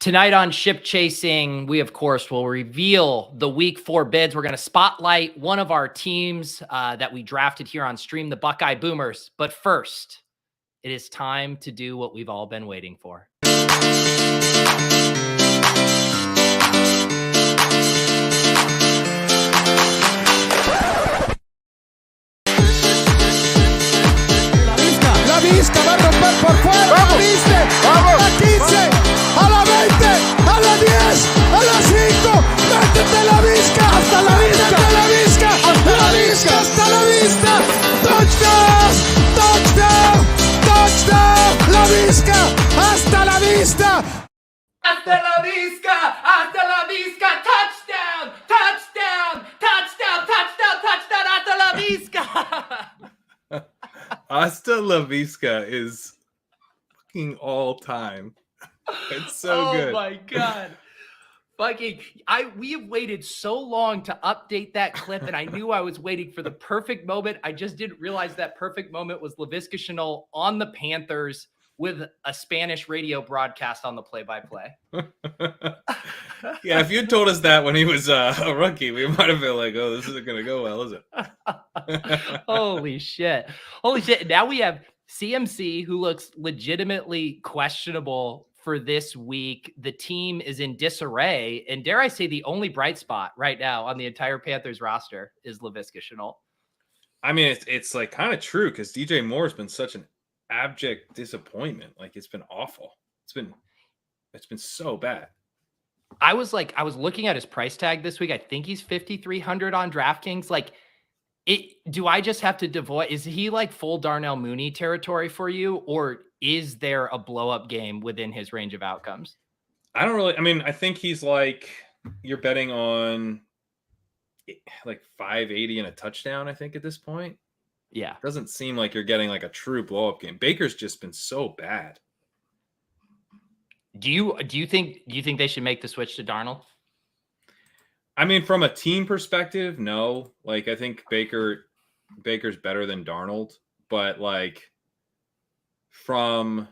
Tonight on Ship Chasing, we, of course, will reveal the Week 4 bids. We're going to spotlight one of our teams that we drafted here on stream, the Buckeye Boomers. But first, it is time to do what we've all been waiting for. La Viska va a romper por fuera. ¡Vamos! ¡Viste! ¡Vamos! A la 15, a la 20, a la 10, a la 5. ¡Métete la Viska! ¡Hasta la vista! ¡Hasta la Viska! ¡Hasta la Viska! ¡Hasta la vista! ¡Touchdown! ¡Touchdown! ¡Touchdown! ¡La Viska! ¡Hasta la vista! Hasta la Viska! Hasta la Viska! Touchdown! Touchdown! Touchdown! Touchdown! Touchdown! Hasta la Viska! Hasta la Viska is fucking all time. It's so good. Oh my God. We have waited so long to update that clip, and I knew I was waiting for the perfect moment. I just didn't realize that perfect moment was Viska Chanel on the Panthers with a Spanish radio broadcast on the play-by-play. Yeah, if you had told us that when he was a rookie, we might have been like, oh, this isn't going to go well, is it? Holy shit. Holy shit. Now we have CMC, who looks legitimately questionable for this week. The team is in disarray. And dare I say, the only bright spot right now on the entire Panthers roster is Viska Chanel. I mean, it's like kind of true because DJ Moore has been such an abject disappointment. Like, it's been awful. It's been so bad. I was looking at his price tag this week. I think he's 5,300 on DraftKings. Like, do I just have to devoid? Is he like full Darnell Mooney territory for you, or is there a blow up game within his range of outcomes? I think he's like, you're betting on like 580 and a touchdown, I think, at this point. Yeah. It doesn't seem like you're getting like a true blow up game. Baker's just been so bad. Do you think they should make the switch to Darnold? I mean, from a team perspective, no. Like, I think Baker's better than Darnold, but like from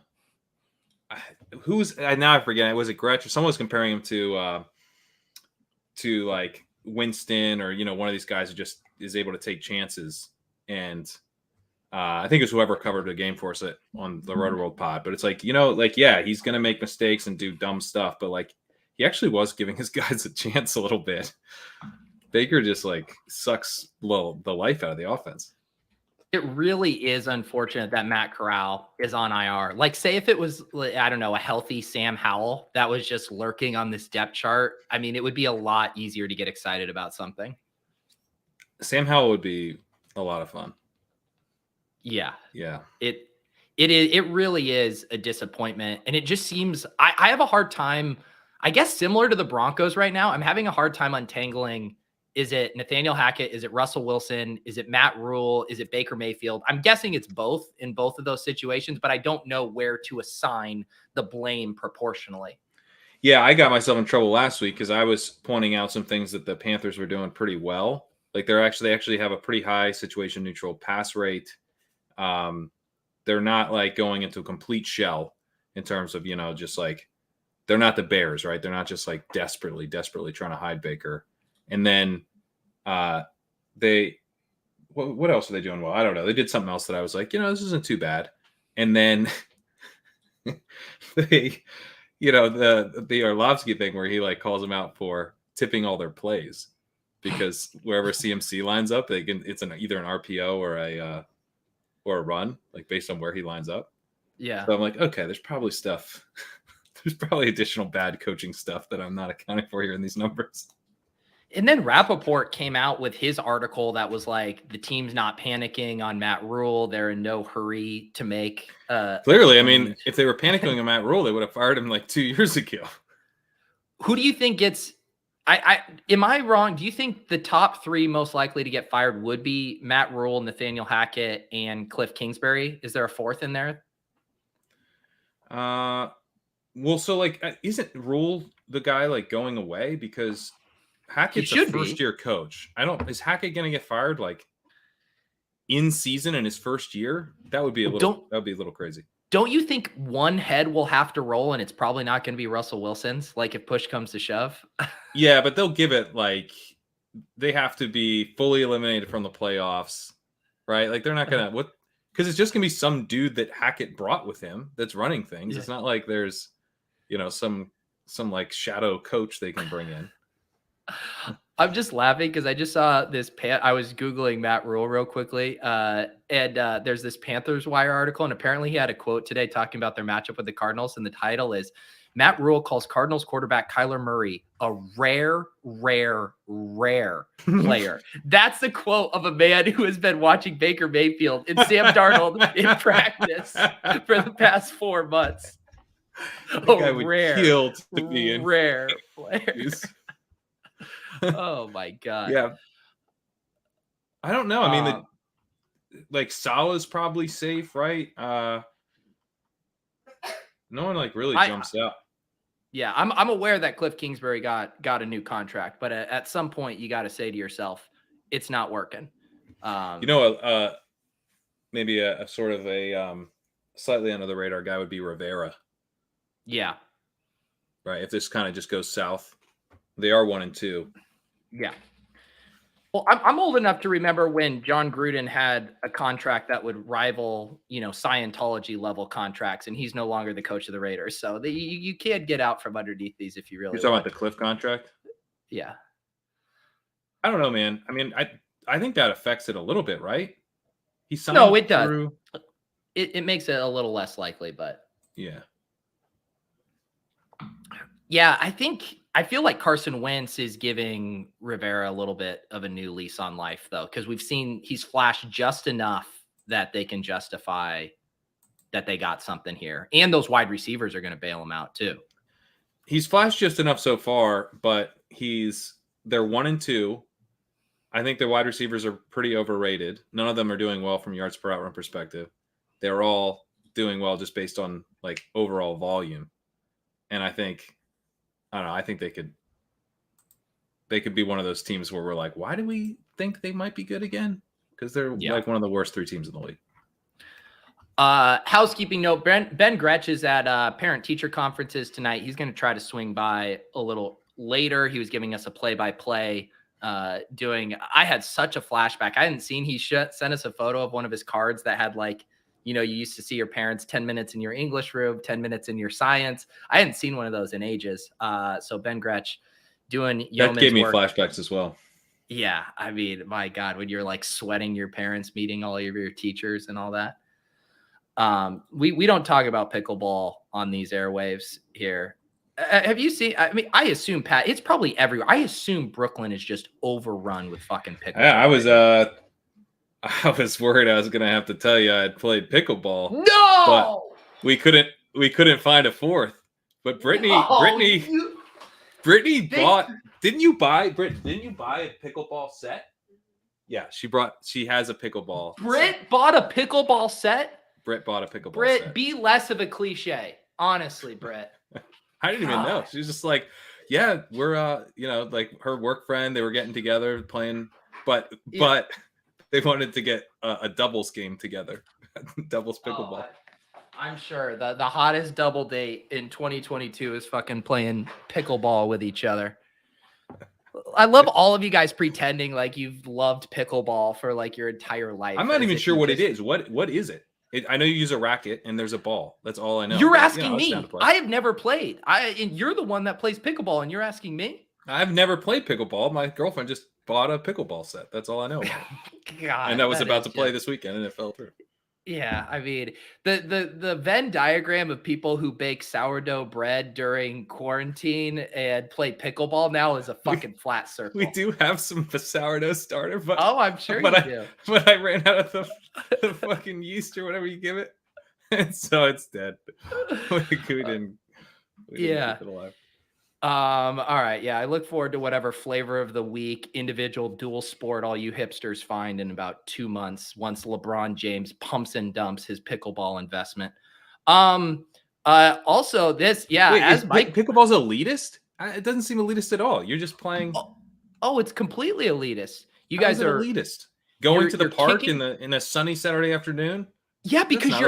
now I forget, was it Gretsch or someone was comparing him to like Winston or one of these guys who just is able to take chances. And I think it's whoever covered the game for us on the Roto World pod. But it's like, yeah, he's going to make mistakes and do dumb stuff. But like, he actually was giving his guys a chance a little bit. Baker just like sucks the life out of the offense. It really is unfortunate that Matt Corral is on IR. Like, say if it was, I don't know, a healthy Sam Howell that was just lurking on this depth chart. I mean, it would be a lot easier to get excited about something. Sam Howell would be a lot of fun. Yeah. It really is a disappointment. And it just seems, I have a hard time, I guess similar to the Broncos right now, I'm having a hard time untangling. Is it Nathaniel Hackett? Is it Russell Wilson? Is it Matt Rule? Is it Baker Mayfield? I'm guessing it's both in both of those situations, but I don't know where to assign the blame proportionally. Yeah, I got myself in trouble last week because I was pointing out some things that the Panthers were doing pretty well. Like, they actually have a pretty high situation neutral pass rate. They're not like going into a complete shell in terms of, just like, they're not the Bears, right? They're not just like desperately trying to hide Baker. And then what else are they doing well? I don't know. They did something else that I was like, this isn't too bad. And then the Orlovsky thing where he like calls them out for tipping all their plays because wherever CMC lines up, it's either an RPO or a run, like based on where he lines up. Yeah. So I'm like, okay, there's probably stuff. There's probably additional bad coaching stuff that I'm not accounting for here in these numbers. And then Rappaport came out with his article that was like, the team's not panicking on Matt Rule. They're in no hurry to make. Clearly, I mean, if they were panicking on Matt Rule, they would have fired him like 2 years ago. Who do you think gets? Am I wrong? Do you think the top three most likely to get fired would be Matt Rule, Nathaniel Hackett, and Cliff Kingsbury? Is there a fourth in there? Well, so like, isn't Rule the guy like going away because Hackett's a first-year coach? Is Hackett going to get fired like in season in his first year? That would be a little crazy. don't you think one head will have to roll and it's probably not going to be Russell Wilson's, like if push comes to shove? Yeah, but they'll give it like they have to be fully eliminated from the playoffs, right? Like they're not going to because it's just going to be some dude that Hackett brought with him that's running things. Yeah. It's not like there's, some like shadow coach they can bring in. I'm just laughing because I just saw this. I was Googling Matt Rule real quickly, and there's this Panthers Wire article, and apparently he had a quote today talking about their matchup with the Cardinals, and the title is Matt Rule calls Cardinals quarterback Kyler Murray a rare player. That's the quote of a man who has been watching Baker Mayfield and Sam Darnold in practice for the past 4 months. Rare player. Oh my God. Yeah. I don't know. I mean, like Salah's probably safe, right? No one like really jumps out. Yeah, I'm aware that Cliff Kingsbury got a new contract, but at some point you got to say to yourself, it's not working. Maybe a sort of a slightly under the radar guy would be Rivera. Yeah. Right. If this kind of just goes south, they are 1-2. Yeah. Well, I'm old enough to remember when John Gruden had a contract that would rival, Scientology level contracts, and he's no longer the coach of the Raiders. So you can't get out from underneath these if you really. You're talking about the Cliff contract? Yeah. I don't know, man. I mean, I think that affects it a little bit, right? He signed. No, it does. It makes it a little less likely, but yeah. Yeah, I feel like Carson Wentz is giving Rivera a little bit of a new lease on life, though, because we've seen he's flashed just enough that they can justify that they got something here. And those wide receivers are going to bail him out, too. He's flashed just enough so far, but they're 1-2. I think the wide receivers are pretty overrated. None of them are doing well from yards per out run perspective. They're all doing well just based on like overall volume. And I don't know. I think they could be one of those teams where we're like, why do we think they might be good again? Because they're like one of the worst 3 teams in the league. Housekeeping note, Ben Gretsch is at parent-teacher conferences tonight. He's going to try to swing by a little later. He was giving us a play-by-play I had such a flashback. I hadn't seen, he sent us a photo of one of his cards that had like, you used to see your parents 10 minutes in your English room, 10 minutes in your science. I hadn't seen one of those in ages. So Ben Gretsch doing yeoman's that gave me work. Flashbacks as well. Yeah. I mean, my God, when you're like sweating your parents, meeting all of your teachers and all that. We don't talk about pickleball on these airwaves here. Have you seen, I mean, I assume Pat, it's probably everywhere. I assume Brooklyn is just overrun with fucking pickleball. Yeah, I was worried I was going to have to tell you I had played pickleball. No, but we couldn't find a fourth. But Brittany bought. Didn't you buy a pickleball set? Yeah, she has a pickleball. Britt bought a pickleball set. Britt bought a pickleball Britt, set. Be less of a cliche, honestly, Britt. I didn't even know. She was just like, yeah, we're like her work friend. They were getting together playing, but they wanted to get a doubles game together. Doubles pickleball. I'm sure the hottest double date in 2022 is fucking playing pickleball with each other. I love all of you guys pretending like you've loved pickleball for like your entire life. I'm not even sure what it is. What is it? I know you use a racket and there's a ball. That's all I know. You're asking me. I have never played. And you're the one that plays pickleball, and you're asking me. I've never played pickleball. My girlfriend just bought a pickleball set. That's all I know. God, and I was about to play this weekend, and it fell through. Yeah, I mean, the Venn diagram of people who bake sourdough bread during quarantine and play pickleball now is a fucking flat circle. We do have some sourdough starter, but I'm sure you do. But I ran out of the fucking yeast or whatever you give it, and so it's dead. We didn't keep it alive. All right. Yeah. I look forward to whatever flavor of the week, individual dual sport, all you hipsters find in about 2 months, once LeBron James pumps and dumps his pickleball investment. Also this, Mike, pickleball's elitist? It doesn't seem elitist at all. You're just playing. Oh, it's completely elitist. You guys are elitist. Going to the park in a sunny Saturday afternoon. Yeah. Because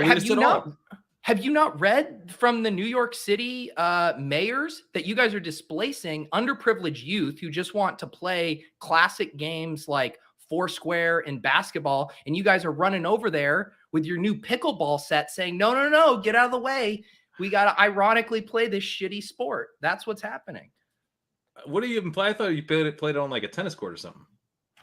Have you not read from the New York City mayors that you guys are displacing underprivileged youth who just want to play classic games like Foursquare and basketball, and you guys are running over there with your new pickleball set saying, no, get out of the way. We got to ironically play this shitty sport. That's what's happening. What do you even play? I thought you played it on like a tennis court or something.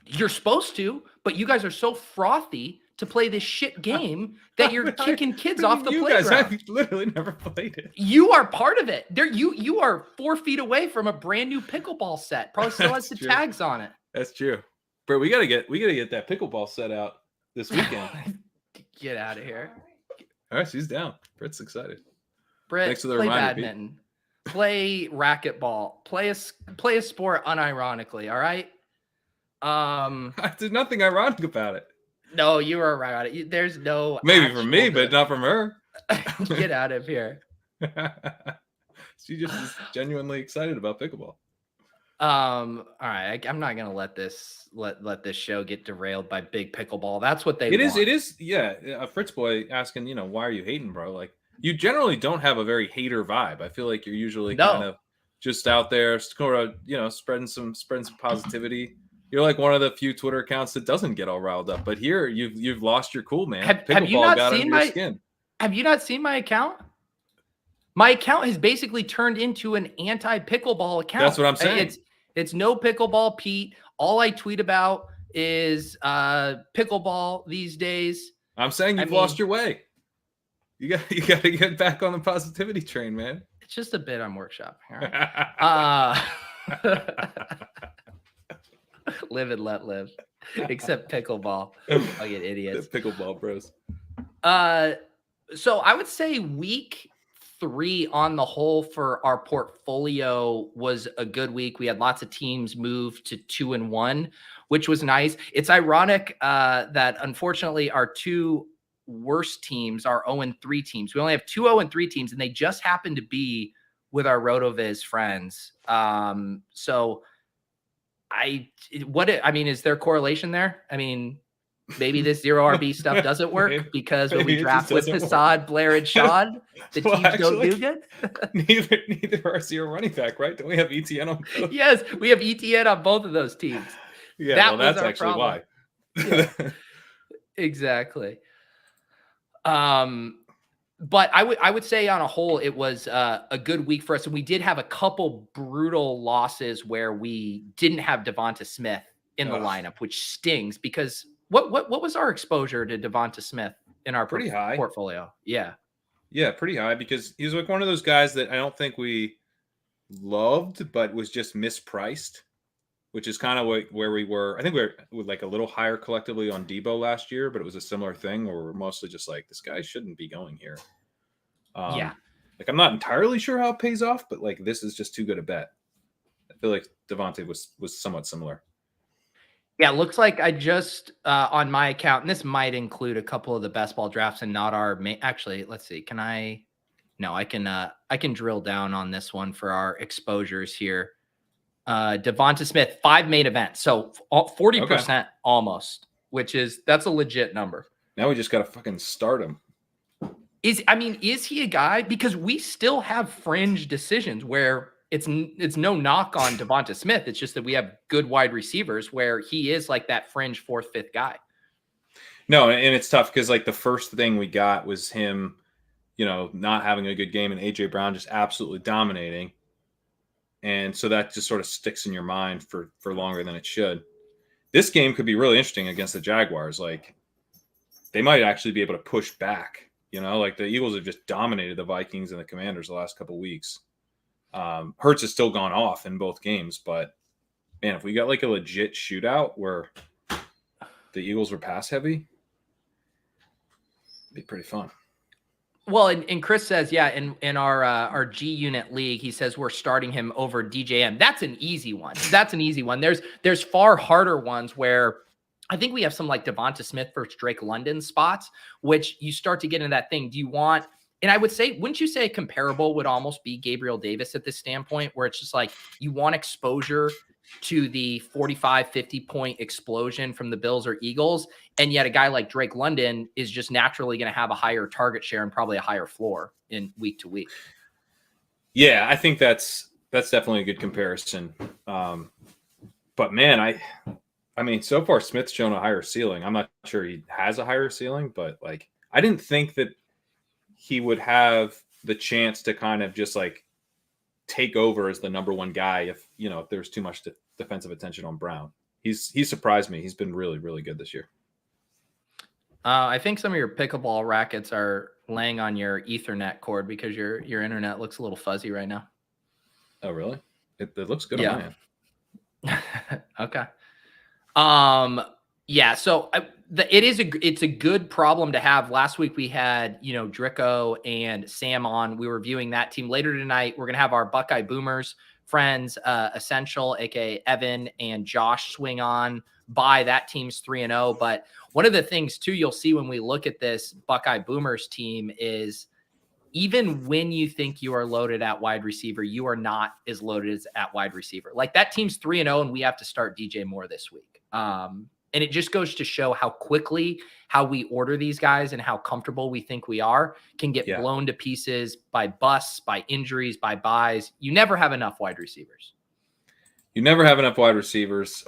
You're supposed to, but you guys are so frothy to play this shit game that you're kicking kids off the playground. I've literally never played it. You are part of it. You are 4 feet away from a brand new pickleball set. Probably still has the tags on it. That's true. Bro, we gotta get that pickleball set out this weekend. Get out of here. All right, she's down. Britt's excited. Britt, thanks for the play reminder, badminton. Play racquetball. Play a sport unironically, all right? There's nothing ironic about it. No, you were right on it. There's no maybe from me, but not from her. Get out of here. She just is genuinely excited about pickleball. All right. I'm not gonna let this show get derailed by big pickleball. That's what they want. It is. Yeah. Fritz boy asking, why are you hating, bro? Like, you generally don't have a very hater vibe. I feel like you're usually kind of just out there, sort of, spreading some positivity. You're like one of the few Twitter accounts that doesn't get all riled up. But here, you've lost your cool, man. Have you not seen my skin? Have you not seen my account? My account has basically turned into an anti-pickleball account. That's what I'm saying. It's no pickleball, Pete. All I tweet about is pickleball these days. I'm saying you've lost your way. You got to get back on the positivity train, man. It's just a bit I'm workshopping. All right. Live and let live. Except pickleball. I'll get idiots. The pickleball bros. So I would say week 3 on the whole for our portfolio was a good week. We had lots of teams move to 2-1, which was nice. It's ironic that unfortunately our 2 worst teams are 0-3 teams. We only have 2 0-3 teams, and they just happen to be with our RotoViz friends. So is there correlation there? I mean, maybe this 0 RB stuff doesn't work because when we draft with Hassad, Blair, and Shad, the teams don't do good. neither are 0 running back, right? Don't we have ETN on both? Yes, we have ETN on both of those teams. Yeah, that's actually problem. Why. Yeah. Exactly. But I would say on a whole, it was a good week for us. And we did have a couple brutal losses where we didn't have Devonta Smith in the lineup, which stings because what was our exposure to Devonta Smith in our pretty high portfolio? Yeah, pretty high because he's like one of those guys that I don't think we loved, but was just mispriced, which is kind of where we were. I think we were like a little higher collectively on Deebo last year, but it was a similar thing where we're mostly just like, this guy shouldn't be going here. Like, I'm not entirely sure how it pays off, but like, this is just too good a bet. I feel like Devonta was somewhat similar. Yeah, looks like I just on my account, and this might include a couple of the best ball drafts and not our main. Actually, let's see. Can I? No, I can drill down on this one for our exposures here. Devonta Smith, 5 main events, so 40% almost, that's a legit number. Now we just got to fucking start him. Is he a guy? Because we still have fringe decisions where it's no knock on Devonta Smith. It's just that we have good wide receivers where he is like that fringe 4th, 5th guy. No, and it's tough because like the first thing we got was him, not having a good game and AJ Brown just absolutely dominating. And so that just sort of sticks in your mind for longer than it should. This game could be really interesting against the Jaguars. Like, they might actually be able to push back. Like the Eagles have just dominated the Vikings and the Commanders the last couple of weeks. Hurts has still gone off in both games, but man, if we got like a legit shootout where the Eagles were pass heavy, it'd be pretty fun. Well, and Chris says, in our G Unit league, he says we're starting him over DJM. That's an easy one. There's far harder ones where I think we have some like Devonta Smith versus Drake London spots, which you start to get into that thing. Do you want, and I would say, wouldn't you say comparable would almost be Gabriel Davis at this standpoint, where it's just like you want exposure to the 45, 50-point explosion from the Bills or Eagles. And yet a guy like Drake London is just naturally going to have a higher target share and probably a higher floor in week to week. Yeah, I think that's definitely a good comparison. But man, I mean, so far Smith's shown a higher ceiling. I'm not sure he has a higher ceiling, but like, I didn't think that he would have the chance to kind of just like take over as the number one guy if there's too much defensive attention on Brown. He's surprised me. He's been really, really good this year. I think some of your pickleball rackets are laying on your Ethernet cord because your internet looks a little fuzzy right now. Oh, really? It looks good on my end. Okay. Yeah. So it's a good problem to have. Last week we had, Drico and Sam on. We were reviewing that team. Later tonight, we're going to have our Buckeye Boomers friends, Essential, aka Evan and Josh, swing on by. That team's 3-0. But one of the things too, you'll see when we look at this Buckeye Boomers team is even when you think you are loaded at wide receiver, you are not as loaded as at wide receiver. Like that team's 3-0 and we have to start DJ Moore this week. And it just goes to show how quickly how we order these guys and how comfortable we think we are can get blown to pieces by busts, by injuries, by buys. You never have enough wide receivers. You never have enough wide receivers.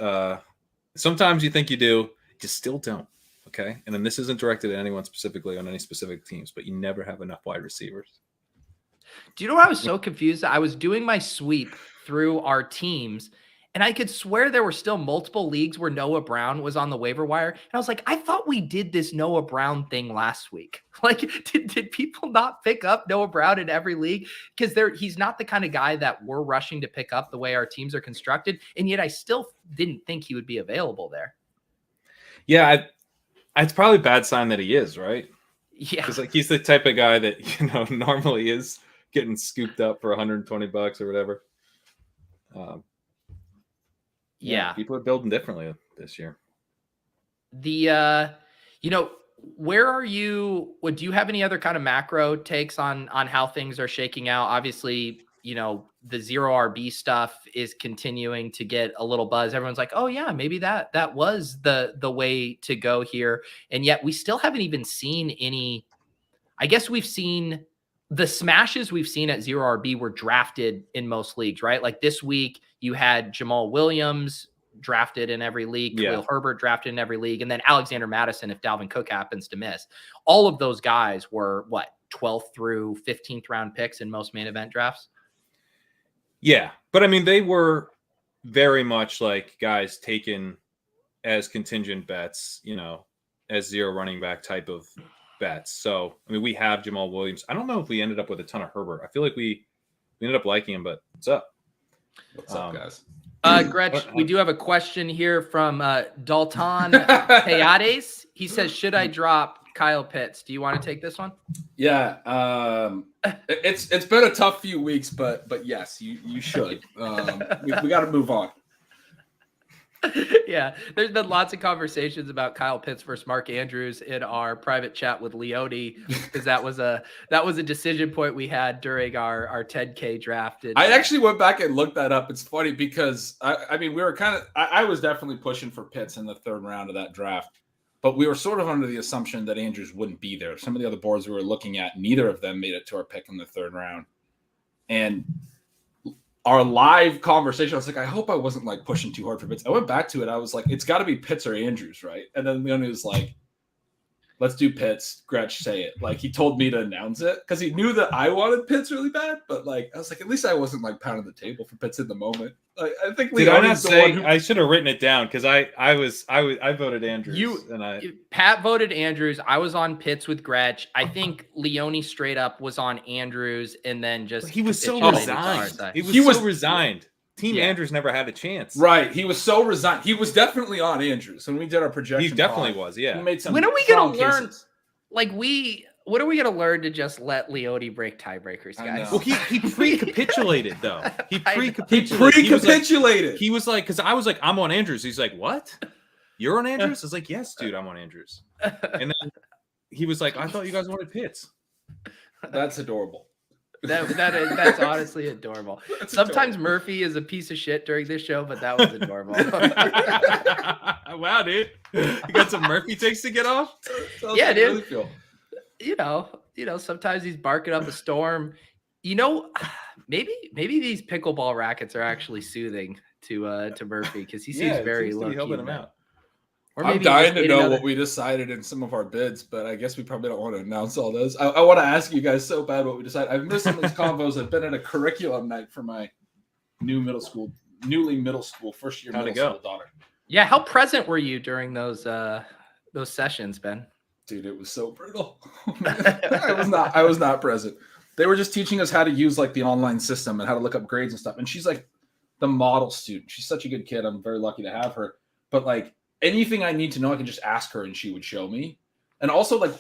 Sometimes you think you do, you still don't. Okay. And then this isn't directed at anyone specifically on any specific teams, but you never have enough wide receivers. Do you know what I was so confused? I was doing my sweep through our teams and I could swear there were still multiple leagues where Noah Brown was on the waiver wire. And I was like, I thought we did this Noah Brown thing last week. Like, did people not pick up Noah Brown in every league? Because he's not the kind of guy that we're rushing to pick up the way our teams are constructed. And yet I still didn't think he would be available there. Yeah, it's probably a bad sign that he is, right? Yeah. Because like he's the type of guy that, normally is getting scooped up for $120 or whatever. Yeah, people are building differently this year. Where are you? Do you have any other kind of macro takes on how things are shaking out? Obviously, the zero RB stuff is continuing to get a little buzz. Everyone's like, oh yeah, maybe that was the way to go here. And yet we still haven't even seen any. I guess we've seen the smashes we've seen at zero RB were drafted in most leagues, right? Like this week you had Jamal Williams drafted in every league, Khalil Herbert drafted in every league, and then Alexander Madison if Dalvin Cook happens to miss. All of those guys were 12th through 15th round picks in most main event drafts. Yeah, but I mean they were very much like guys taken as contingent bets, as zero running back type of bets. So I mean we have Jamal Williams. I don't know if we ended up with a ton of Herbert. I feel like we ended up liking him, but what's up? What's up, guys? Gretch, we do have a question here from Dalton Payades. He says, should I drop Kyle Pitts? Do you want to take this one? Yeah. It's been a tough few weeks, but yes, you should. We got to move on. Yeah, there's been lots of conversations about Kyle Pitts versus Mark Andrews in our private chat with Leone because that was a decision point we had during our 10K draft. And I actually went back and looked that up. It's funny because we were I was definitely pushing for Pitts in the third round of that draft, but we were sort of under the assumption that Andrews wouldn't be there. Some of the other boards we were looking at, neither of them made it to our pick in the third round, and our live conversation, I was like, I hope I wasn't pushing too hard for Pitts. I went back to it. I was like, it's got to be Pitts or Andrews, right? And then Leone was like, let's do Pitts. Gretch, say it. He told me to announce it because he knew that I wanted Pitts really bad. But I was like, at least I wasn't pounding the table for Pitts in the moment. I think Did I not say I should have written it down because I voted Andrews Pat voted Andrews. I was on Pitts with Gretch. I think Leone straight up was on Andrews and then just he was so resigned. He was so resigned. Team Andrews never had a chance. Right. He was so resigned. He was definitely on Andrews when we did our projection. He definitely was. Yeah. He made some. When are we going to learn? What are we going to learn to just let Leone break tiebreakers, guys? Well, he pre-capitulated, though. He pre-capitulated. He was like, because I was like, I'm on Andrews. He's like, what? You're on Andrews? I was like, yes, dude, I'm on Andrews. And then he was like, I thought you guys wanted Pitts. That's adorable. That's honestly adorable. Sometimes Murphy is a piece of shit during this show, but that was adorable. Wow, dude. You got some Murphy takes to get off? Yeah, dude. You know, sometimes he's barking up a storm. You know, maybe these pickleball rackets are actually soothing to Murphy because he seems very low key. Helping him out. Or I'm dying to know what we decided in some of our bids, but I guess we probably don't want to announce all those. I want to ask you guys so bad what we decided. I've missed some of these combos. I've been at a curriculum night for my newly middle school, first year middle school daughter. Yeah, how present were you during those sessions, Ben? Dude, it was so brutal. I was not present. They were just teaching us how to use like the online system and how to look up grades and stuff. And she's like the model student. She's such a good kid. I'm very lucky to have her. But like anything I need to know, I can just ask her and she would show me. And also like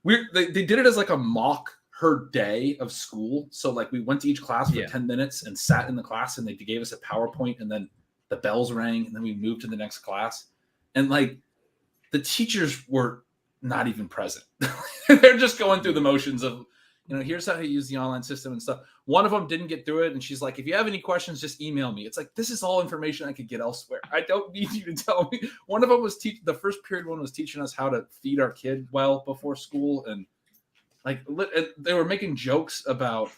they did it as like a mock her day of school. So like we went to each class for 10 minutes and sat in the class and they gave us a PowerPoint and then the bells rang and then we moved to the next class. And like the teachers were not even present. They're just going through the motions of, you know, here's how to use the online system and stuff. One of them didn't get through it. And she's like, if you have any questions, just email me. It's like, this is all information I could get elsewhere. I don't need you to tell me. One of them was the first period one was teaching us how to feed our kid well before school. And like, they were making jokes about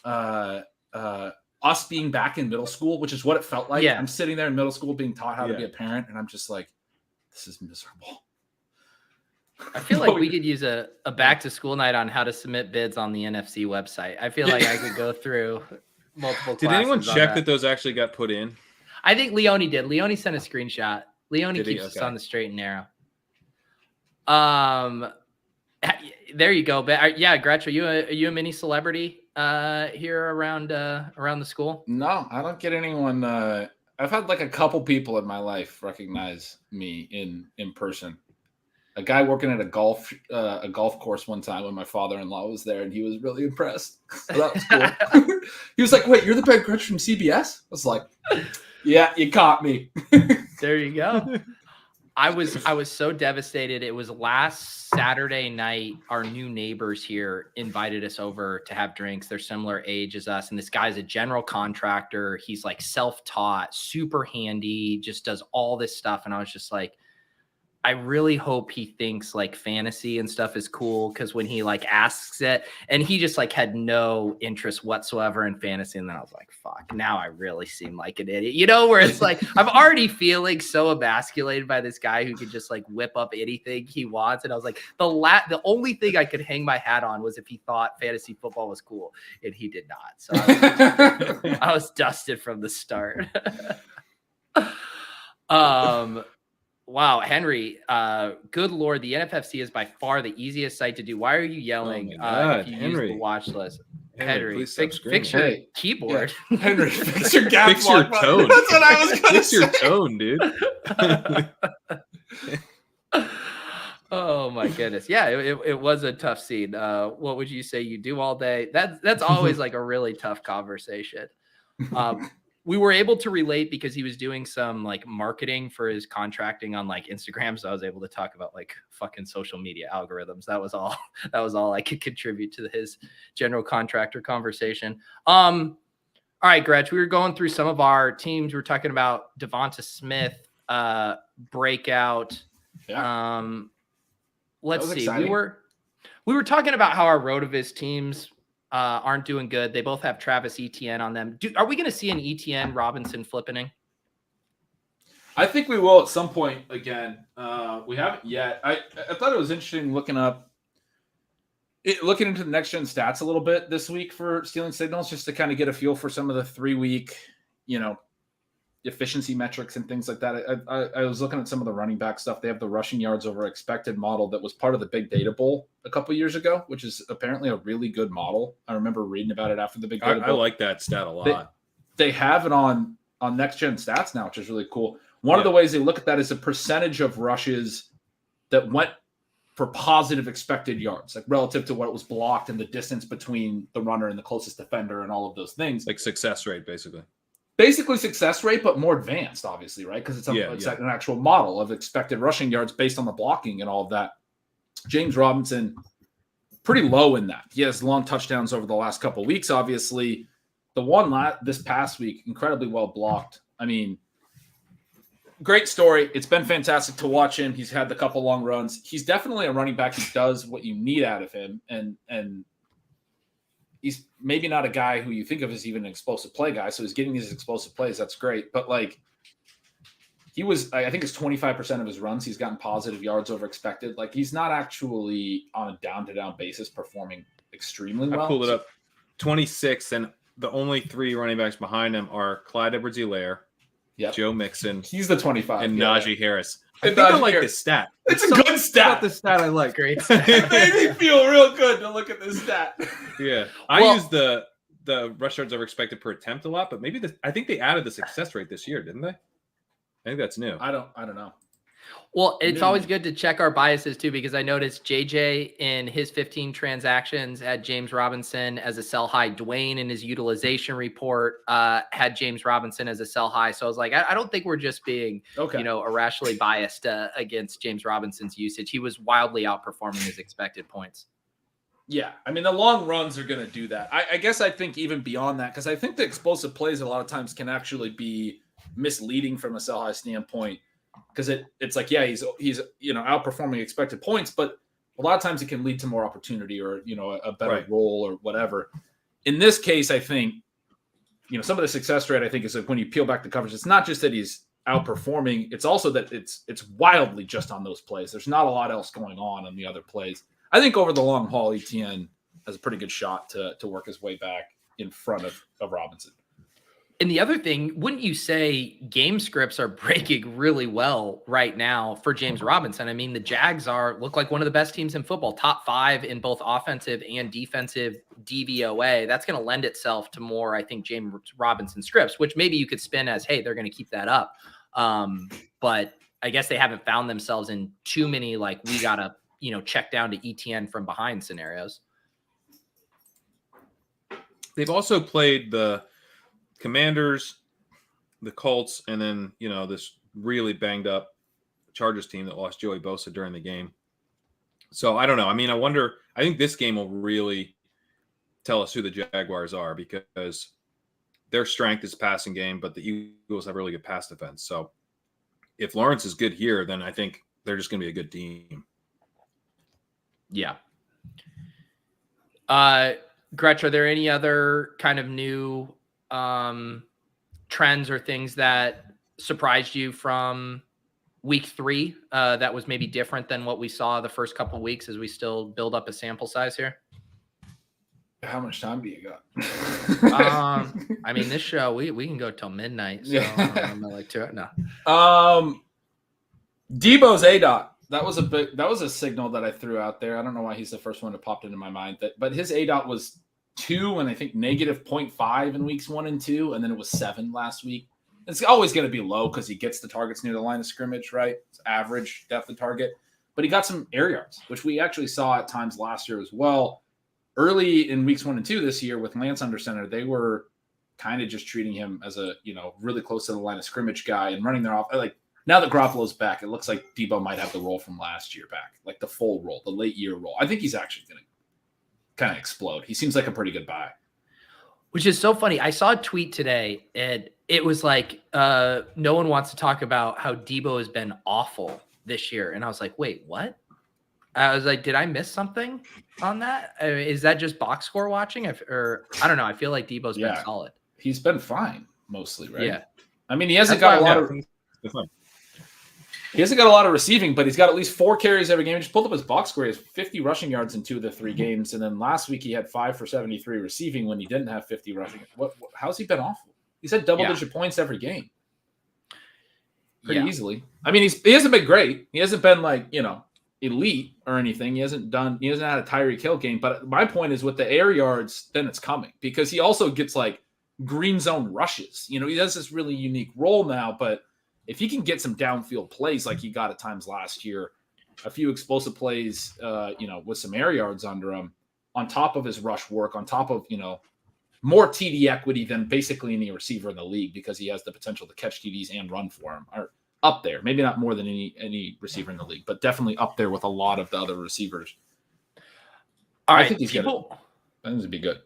us being back in middle school, which is what it felt like. Yeah. I'm sitting there in middle school being taught how to be a parent. And I'm just like, this is miserable. I feel like we could use a back to school night on how to submit bids on the NFC website. I feel like I could go through multiple classes. Did anyone check that those actually got put in? I think Leone did. Leone sent a screenshot. Leone keeps us on the straight and narrow. There you go. But yeah, Gretch, are you a mini celebrity here around the school? No, I don't get anyone. I've had like a couple people in my life recognize me in person. A guy working at a golf course one time when my father-in-law was there, and he was really impressed. So that was cool. He was like, "Wait, you're the Ben Gretch from CBS?" I was like, "Yeah, you caught me." There you go. I was so devastated. It was last Saturday night. Our new neighbors here invited us over to have drinks. They're similar age as us. And this guy's a general contractor. He's like self-taught, super handy, just does all this stuff. And I was just like, I really hope he thinks like fantasy and stuff is cool. Cause when he like asks it, and he just like had no interest whatsoever in fantasy. And then I was like, fuck, now I really seem like an idiot, you know, where it's like, I'm already feeling so emasculated by this guy who could just like whip up anything he wants. And I was like, the only thing I could hang my hat on was if he thought fantasy football was cool, and he did not. So I was dusted from the start. Wow, Henry, good Lord, the NFFC is by far the easiest site to do. Why are you yelling if you use the watch list? Henry, fix your keyboard. Yeah. Henry, fix your gap fix your tone. That's what I was going to Fix say. your tone, dude. Oh, my goodness. Yeah, it was a tough scene. What would you say you do all day? That's always like a really tough conversation. We were able to relate because he was doing some like marketing for his contracting on like Instagram. So I was able to talk about like fucking social media algorithms. That was all I could contribute to his general contractor conversation. All right, Gretch, we were going through some of our teams. We were talking about Devonta Smith breakout. Yeah. Let's see. Exciting. We were talking about how our Rotoviz teams aren't doing good. They both have Travis Etienne on them. Are we going to see an Etienne Robinson flippening? I think we will at some point again. We haven't yet. I thought it was interesting looking into the next gen stats a little bit this week for stealing signals, just to kind of get a feel for some of the 3-week, efficiency metrics and things like that. I was looking at some of the running back stuff. They have the rushing yards over expected model that was part of the Big Data Bowl a couple years ago, which is apparently a really good model. I remember reading about it after the Big Data Bowl. I like that stat a lot. They have it on next gen stats now, which is really cool. One of the ways they look at that is a percentage of rushes that went for positive expected yards, like relative to what was blocked and the distance between the runner and the closest defender and all of those things. Like success rate, basically. Basically success rate, but more advanced, obviously, right? Because it's an actual model of expected rushing yards based on the blocking and all of that. James Robinson pretty low in that. He has long touchdowns over the last couple of weeks. Obviously, the one this past week, incredibly well blocked. I mean, great story. It's been fantastic to watch him. He's had the couple long runs. He's definitely a running back who does what you need out of him. And he's maybe not a guy who you think of as even an explosive play guy. So he's getting these explosive plays. That's great. But like, I think it's 25% of his runs he's gotten positive yards over expected. Like, he's not actually on a down-to-down basis performing extremely well. I pulled it up. 26, and the only 3 running backs behind him are Clyde Edwards-Helaire, Joe Mixon, he's the 25, and Najee Harris. I think Najee I like Harris. this stat. It's a good stat. The stat I like. Great stat. It made me feel real good to look at this stat. Yeah. I use the rush yards over expected per attempt a lot, but maybe I think they added the success rate this year, didn't they? I think that's new. I don't know. Well, it's always good to check our biases too, because I noticed JJ in his 15 transactions had James Robinson as a sell high. Dwayne in his utilization report had James Robinson as a sell high. So I was like, I don't think we're just being, irrationally biased against James Robinson's usage. He was wildly outperforming his expected points. Yeah, I mean, the long runs are going to do that. I guess I think even beyond that, because I think the explosive plays a lot of times can actually be misleading from a sell high standpoint, because it's like, yeah, he's outperforming expected points, but a lot of times it can lead to more opportunity or a better role or whatever. In this case, I think some of the success rate, I think, is like when you peel back the coverage, it's not just that he's outperforming, it's also that it's wildly just on those plays. There's not a lot else going on the other plays. I think over the long haul, ETN has a pretty good shot to work his way back in front of Robinson. And the other thing, wouldn't you say game scripts are breaking really well right now for James Robinson? I mean, the Jags look like one of the best teams in football, top 5 in both offensive and defensive DVOA. That's going to lend itself to more, I think, James Robinson scripts, which maybe you could spin as, hey, they're going to keep that up. But I guess they haven't found themselves in too many, like, we got to, check down to ETN from behind scenarios. They've also played the Commanders, the Colts, and then, this really banged up Chargers team that lost Joey Bosa during the game. So I don't know. I mean, I think this game will really tell us who the Jaguars are, because their strength is passing game, but the Eagles have really good pass defense. So if Lawrence is good here, then I think they're just going to be a good team. Yeah. Gretch, are there any other kind of new trends or things that surprised you from week 3 that was maybe different than what we saw the first couple of weeks as we still build up a sample size here? How much time do you got? I mean, this show we can go till midnight. So I'm like no. Deebo's ADOT. That was a signal that I threw out there. I don't know why he's the first one that popped into my mind. But his ADOT was 2 and I think negative 0.5 in weeks 1 and 2, and then it was 7 last week. It's always going to be low because he gets the targets near the line of scrimmage, right? It's average depth of target. But he got some air yards, which we actually saw at times last year as well. Early in weeks 1 and 2 this year with Lance under center, they were kind of just treating him as a, really close to the line of scrimmage guy and running their off. Like, now that Garoppolo's back, it looks like Deebo might have the role from last year back, like the full role, the late year role. I think he's actually going to kind of explode. He seems like a pretty good buy. Which is so funny. I saw a tweet today, and it was like, no one wants to talk about how Deebo has been awful this year. And I was like, wait, what? I was like, did I miss something on that? Is that just box score watching? Or I don't know. I feel like Deebo's been solid. He's been fine mostly, right? Yeah. I mean, he hasn't got a lot of receiving, but he's got at least 4 carries every game. He just pulled up his box score. He has 50 rushing yards in 2 of the 3 games. And then last week he had 5 for 73 receiving when he didn't have 50 rushing. How's he been awful? He's had double-digit points every game. Pretty easily. I mean, he hasn't been great. He hasn't been like, elite or anything. He hasn't had a Tyreek Hill game. But my point is with the air yards, then it's coming. Because he also gets like green zone rushes. He has this really unique role now, but if he can get some downfield plays like he got at times last year, a few explosive plays, with some air yards under him, on top of his rush work, on top of, more TD equity than basically any receiver in the league, because he has the potential to catch TDs and run for him, are up there. Maybe not more than any receiver in the league, but definitely up there with a lot of the other receivers. All I right, think he's people. I think he'd be good.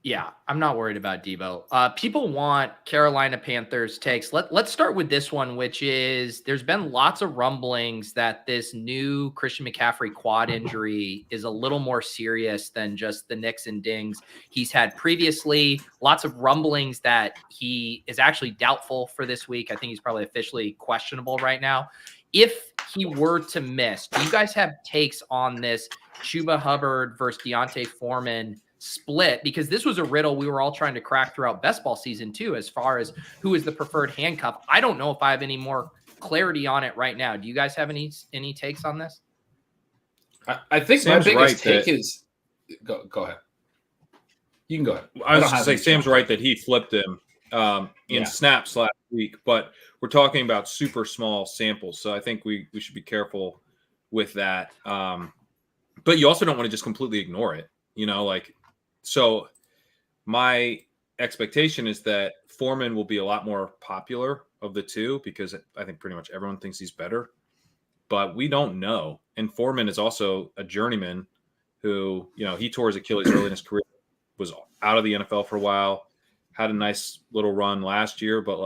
Yeah, I'm not worried about Deebo. People want Carolina Panthers takes. Let's start with this one, which is there's been lots of rumblings that this new Christian McCaffrey quad injury is a little more serious than just the nicks and dings he's had previously. Lots of rumblings that he is actually doubtful for this week. I think he's probably officially questionable right now. If he were to miss, do you guys have takes on this Chuba Hubbard versus Deontay Foreman split? Because this was a riddle we were all trying to crack throughout best ball season too, as far as who is the preferred handcuff. I don't know if I have any more clarity on it right now. Do you guys have any takes on this? I think Sam's my biggest right take is go ahead. You can go ahead. I was just say Sam's right that he flipped him in snaps last week, but we're talking about super small samples, so I think we should be careful with that. But you also don't want to just completely ignore it, So my expectation is that Foreman will be a lot more popular of the two because I think pretty much everyone thinks he's better, but we don't know. And Foreman is also a journeyman who, he tore his Achilles early in his career, was out of the NFL for a while, had a nice little run last year, but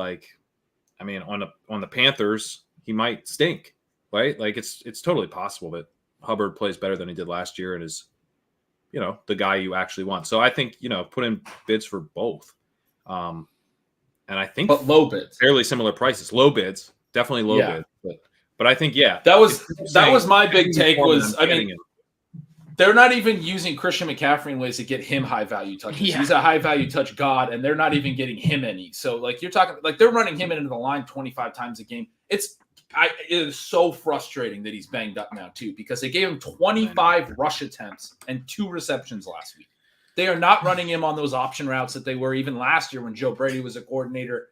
on the Panthers, he might stink, right? Like it's totally possible that Hubbard plays better than he did last year and is, the guy you actually want. So I think, put in bids for both. And I think but low bids, fairly similar prices, low bids, definitely low bids. But I think, that was my big take was, they're not even using Christian McCaffrey in ways to get him high value touches. Yeah. He's a high value touch god, and they're not even getting him any. So you're talking they're running him into the line 25 times a game. It is so frustrating that he's banged up now too, because they gave him 25 rush attempts and 2 receptions last week. They are not running him on those option routes that they were even last year when Joe Brady was a coordinator.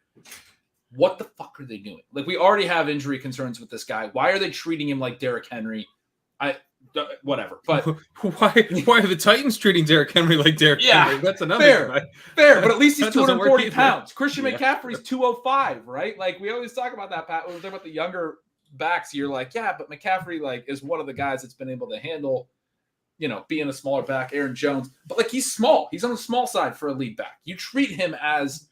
What the fuck are they doing? We already have injury concerns with this guy. Why are they treating him like Derrick Henry? Whatever. But why are the Titans treating Derrick Henry like Derrick Henry? That's another fair, but at least he's 240 pounds. Christian McCaffrey's 205, right? We always talk about that, Pat. When we talk about the younger backs, you're but McCaffrey is one of the guys that's been able to handle, being a smaller back, Aaron Jones. But he's small. He's on the small side for a lead back. You treat him as,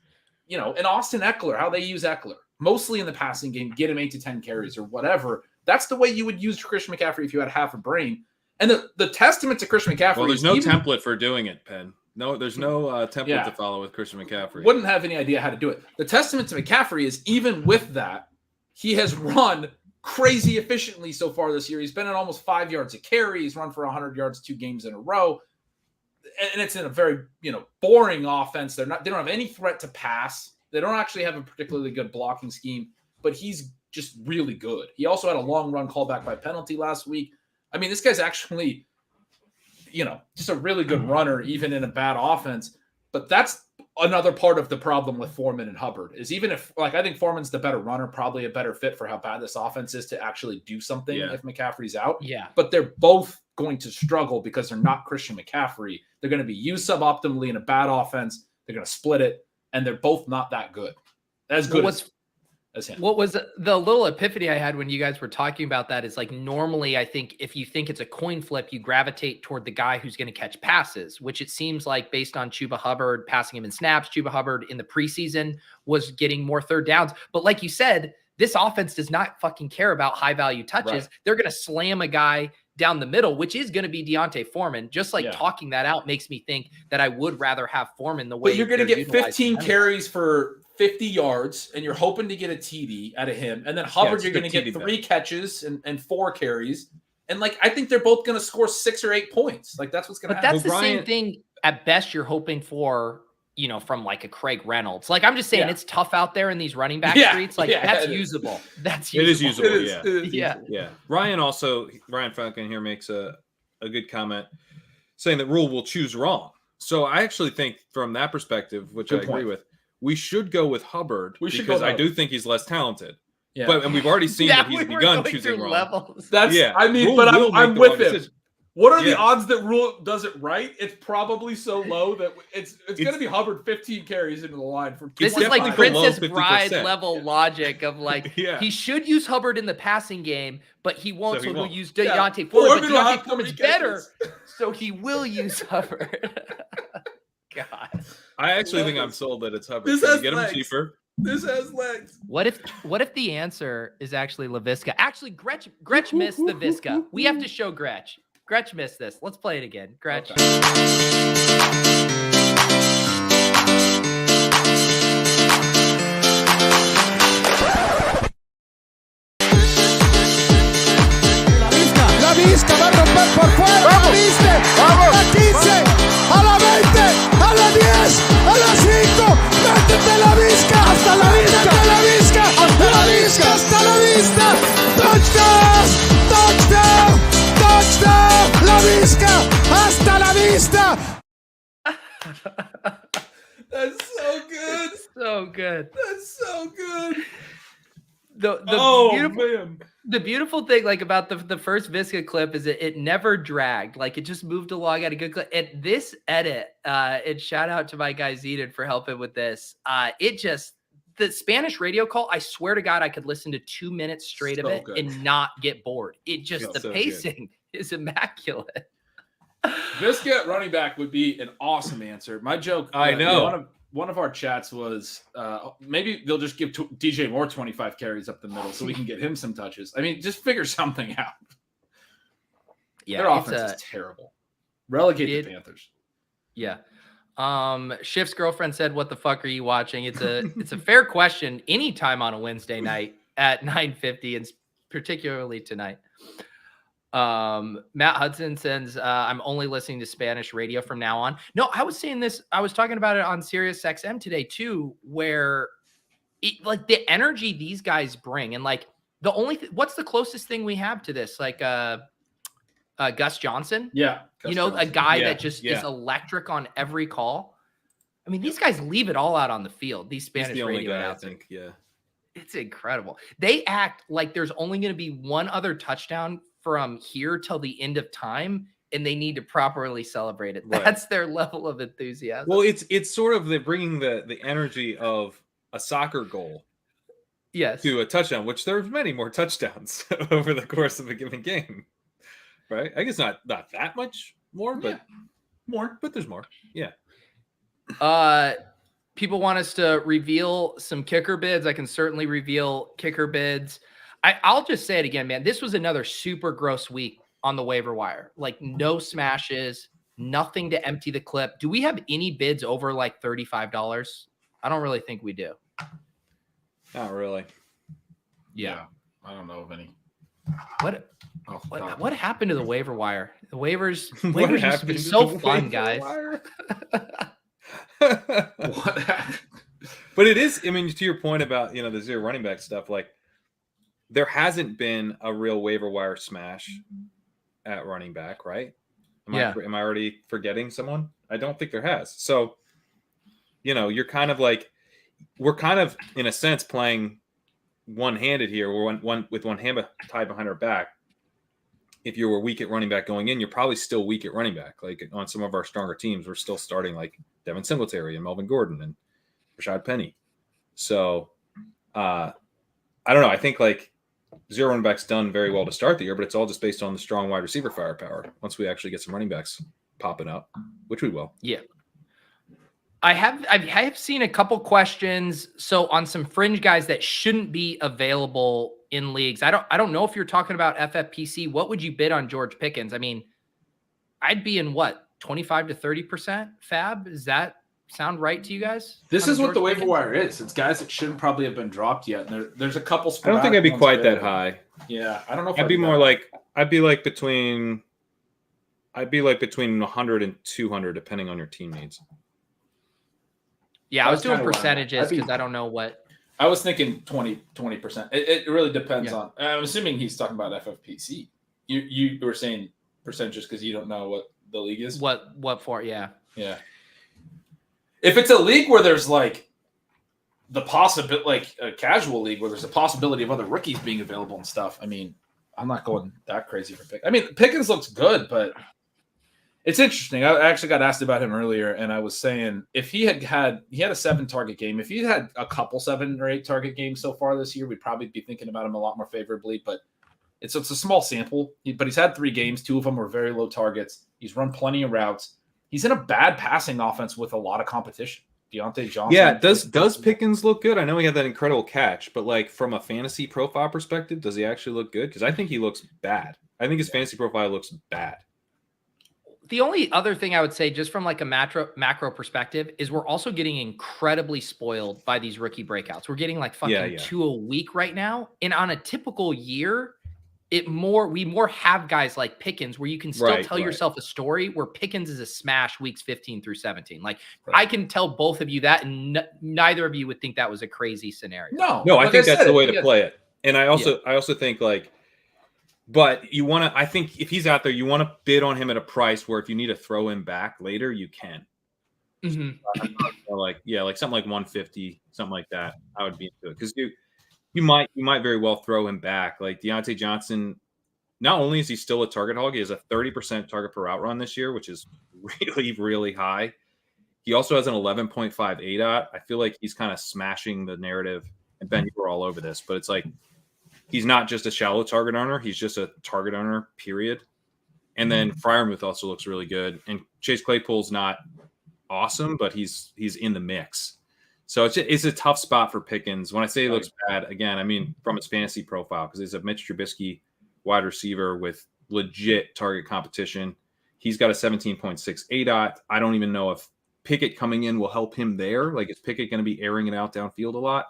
an Austin Eckler, how they use Eckler. Mostly in the passing game, get him 8 to 10 carries or whatever. That's the way you would use Christian McCaffrey if you had half a brain. And the testament to Christian McCaffrey. Well, there's no template for doing it, Penn. No, there's no template to follow with Christian McCaffrey. Wouldn't have any idea how to do it. The testament to McCaffrey is even with that, he has run crazy efficiently so far this year. He's been at almost 5 yards a carry. He's run for 100 yards 2 games in a row. And it's in a very, boring offense. They don't have any threat to pass. They don't actually have a particularly good blocking scheme, but he's just really good. He also had a long run callback by penalty last week. This guy's actually, just a really good runner, even in a bad offense. But that's another part of the problem with Foreman and Hubbard is even if, I think Foreman's the better runner, probably a better fit for how bad this offense is to actually do something if McCaffrey's out. Yeah. But they're both going to struggle because they're not Christian McCaffrey. They're going to be used suboptimally in a bad offense. They're going to split it, and they're both not that good. As good as him. What was the little epiphany I had when you guys were talking about that is normally I think if you think it's a coin flip, you gravitate toward the guy who's going to catch passes, which it seems like based on Chuba Hubbard passing him in snaps, Chuba Hubbard in the preseason was getting more third downs. But like you said, this offense does not fucking care about high value touches. Right. They're going to slam a guy down the middle, which is going to be Deontay Foreman. Just talking that out makes me think that I would rather have Foreman the way. But you're going to get 15 carries for 50 yards, and you're hoping to get a TD out of him. And then Hubbard, you're going to get 3 catches and 4 carries. And I think they're both going to score 6 or 8 points. That's what's going to happen. But that's the same thing. At best, you're hoping for, from a Craig Reynolds. I'm just saying it's tough out there in these running back streets. That's usable. That's usable. It is usable. It is. Yeah. Ryan Falcon here makes a good comment saying that Rule will choose wrong. So I actually think from that perspective, which I agree with, we should go with Hubbard because I do think he's less talented. Yeah. And we've already seen that he's begun choosing wrong. Levels. I'm with him. What are the odds that Rule does it right? It's probably so low that it's going to be Hubbard 15 carries into the line for. This is like Princess Bride 50%. level logic of like he should use Hubbard in the passing game, but I won't. So he'll use Deontay Fuller. But Deontay Fuller's better, so he will use Hubbard. God, I actually think I'm sold that it's Hubbard. This has get legs. him cheaper. This has legs. What if the answer is actually LaVisca? Actually, Gretch missed the Viska. We have to show Gretch. Gretch missed this. Let's play it again. Gretch. La Viska va a romper por fuera. ¿Viste? A la 15, a la 20, a la 10, a la 5. Métete la Viska. Hasta la vista. La Viska. Hasta la Viska. Hasta la vista. Touchdown. Touchdown. Touchdown. La Viska. Hasta la vista. That's so good. So good. That's so good. The beautiful thing like about the first Viska clip is it never dragged. Like it just moved along at a good clip. And this edit, and shout out to my guy Zedon for helping with this. The Spanish radio call, I swear to God, I could listen to 2 minutes straight of it and not get bored. It just, the pacing is immaculate. Viska at running back would be an awesome answer. My joke, I know. One of our chats was maybe they'll just give DJ Moore 25 carries up the middle so we can get him some touches. I mean, just figure something out. Yeah, their offense is terrible. Relegate the Panthers. Yeah. Shift's girlfriend said, "What the fuck are you watching?" It's a fair question anytime on a Wednesday night at 9:50, and particularly tonight. Matt Hudson says, I'm only listening to Spanish radio from now on. No, I was saying this. I was talking about it on Sirius XM today too, where like the energy these guys bring. And like what's the closest thing we have to this? Like, Gus Johnson. Yeah. A guy that just is electric on every call. I mean, these guys leave it all out on the field. These Spanish radio guy, I think. Yeah. It's incredible. They act like there's only going to be one other touchdown from here till the end of time, and they need to properly celebrate it. That's their level of enthusiasm. Well, it's sort of bringing the energy of a soccer goal, to a touchdown, which there's many more touchdowns over the course of a given game, right? I guess not that much more, but more. But there's more. Yeah. People want us to reveal some kicker bids. I can certainly reveal kicker bids. I'll just say it again, man. This was another super gross week on the waiver wire. Like no smashes, nothing to empty the clip. Do we have any bids over like $35? I don't really think we do. Not really. Yeah. I don't know of any. What happened to the waiver wire? The waivers used to be so fun, guys. What happened? But it is, I mean, to your point about, the zero running back stuff, like, there hasn't been a real waiver wire smash at running back, right? Am I already forgetting someone? I don't think there has. So, you're kind of like, we're kind of in a sense playing one-handed here. We're with one hand tied behind our back. If you were weak at running back going in, you're probably still weak at running back. Like on some of our stronger teams, we're still starting like Devin Singletary and Melvin Gordon and Rashad Penny. So, I don't know. I think like zero running backs done very well to start the year, but it's all just based on the strong wide receiver firepower. Once we actually get some running backs popping up, which we will. Yeah. I have seen a couple questions. So on some fringe guys that shouldn't be available in leagues. I don't know if you're talking about FFPC. What would you bid on George Pickens? I mean, I'd be in 25 to 30% FAAB. Does that sound right to you guys? This is what the waiver wire is. It's guys that shouldn't probably have been dropped yet. And there's a couple. I don't think I'd be quite that high. Yeah, I don't know. If I'd be more like between 100 and 200, depending on your team needs. Yeah, I was doing percentages because I don't know what. I was thinking 20%. It really depends on. I'm assuming he's talking about FFPC. You were saying percentages because you don't know what the league is. What for? Yeah. Yeah. If it's a league where there's like the possibility, like a casual league where there's a possibility of other rookies being available and stuff, I mean, I'm not going that crazy for Pickens. I mean, Pickens looks good, but it's interesting. I actually got asked about him earlier, and I was saying if he had a 7-target game, if he had a couple 7 or 8 target games so far this year, we'd probably be thinking about him a lot more favorably. But it's a small sample. But he's had 3 games. 2 of them were very low targets. He's run plenty of routes. He's in a bad passing offense with a lot of competition. Deontay Johnson. Yeah, does Pickens look good? I know he had that incredible catch, but like from a fantasy profile perspective, does he actually look good? Because I think he looks bad. I think his fantasy profile looks bad. The only other thing I would say, just from like a macro perspective, is we're also getting incredibly spoiled by these rookie breakouts. We're getting like fucking 2 a week right now. And on a typical year, we more have guys like Pickens where you can still tell yourself a story where Pickens is a smash weeks 15 through 17. Like I can tell both of you that, and neither of you would think that was a crazy scenario. No, I think that's the way to play it. And I also think like, but you want to, I think if he's out there, you want to bid on him at a price where if you need to throw him back later, you can. Mm-hmm. Like something like 150, something like that. I would be into it because you might very well throw him back. Like Deontay Johnson, not only is he still a target hog, he has a 30% target per route run this year, which is really, really high. He also has an 11.5 ADOT. I feel like he's kind of smashing the narrative. And Ben, you were all over this, but it's like he's not just a shallow target owner. He's just a target owner, period. And then Freiermuth also looks really good. And Chase Claypool's not awesome, but he's in the mix. So it's a tough spot for Pickens. When I say he looks bad, again, I mean from his fantasy profile, because he's a Mitch Trubisky wide receiver with legit target competition. He's got a 17.6 ADOT. I don't even know if Pickett coming in will help him there. Like, is Pickett going to be airing it out downfield a lot?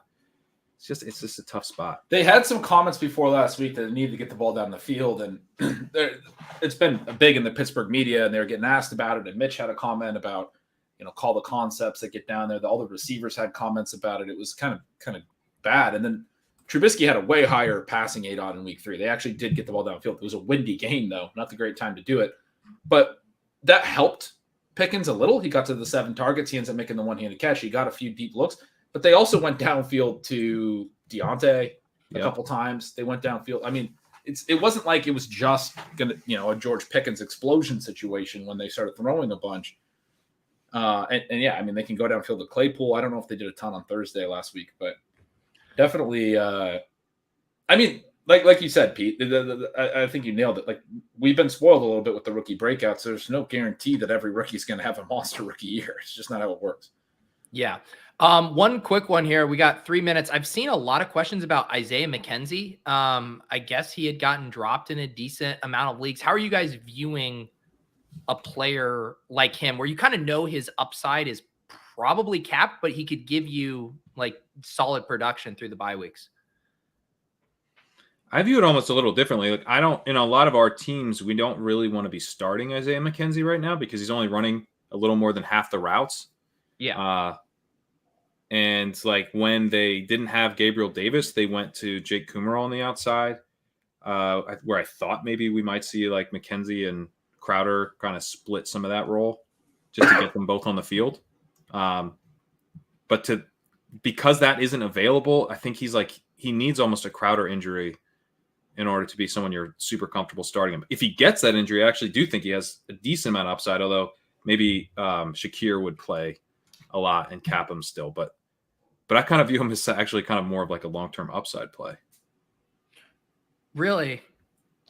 It's just a tough spot. They had some comments before last week that they needed to get the ball down the field, and it's been big in the Pittsburgh media, and they were getting asked about it. And Mitch had a comment about, call the concepts that get down there. All the receivers had comments about it. It was kind of bad. And then Trubisky had a way higher passing ADOT in week 3. They actually did get the ball downfield. It was a windy game, though. Not the great time to do it. But that helped Pickens a little. He got to the 7 targets. He ends up making the one-handed catch. He got a few deep looks. But they also went downfield to Deontay a couple times. They went downfield. I mean, it wasn't like it was just gonna, a George Pickens explosion situation when they started throwing a bunch. I mean, they can go downfield to Claypool. I don't know if they did a ton on Thursday last week, but definitely. I mean, like you said, Pete, I think you nailed it. Like, we've been spoiled a little bit with the rookie breakouts. So there's no guarantee that every rookie is going to have a monster rookie year. It's just not how it works. Yeah. One quick one here. We got 3 minutes. I've seen a lot of questions about Isaiah McKenzie. I guess he had gotten dropped in a decent amount of leagues. How are you guys viewing a player like him where you kind of know his upside is probably capped, but he could give you like solid production through the bye weeks? I view it almost a little differently. Like, in a lot of our teams, we don't really want to be starting Isaiah McKenzie right now because he's only running a little more than half the routes. Yeah. And like when they didn't have Gabriel Davis, they went to Jake Kummerer on the outside, where I thought maybe we might see like McKenzie and Crowder kind of split some of that role just to get them both on the field. But because that isn't available, I think he needs almost a Crowder injury in order to be someone you're super comfortable starting him. If he gets that injury, I actually do think he has a decent amount of upside, although maybe Shakir would play a lot and cap him still. But I kind of view him as actually kind of more of like a long-term upside play. Really?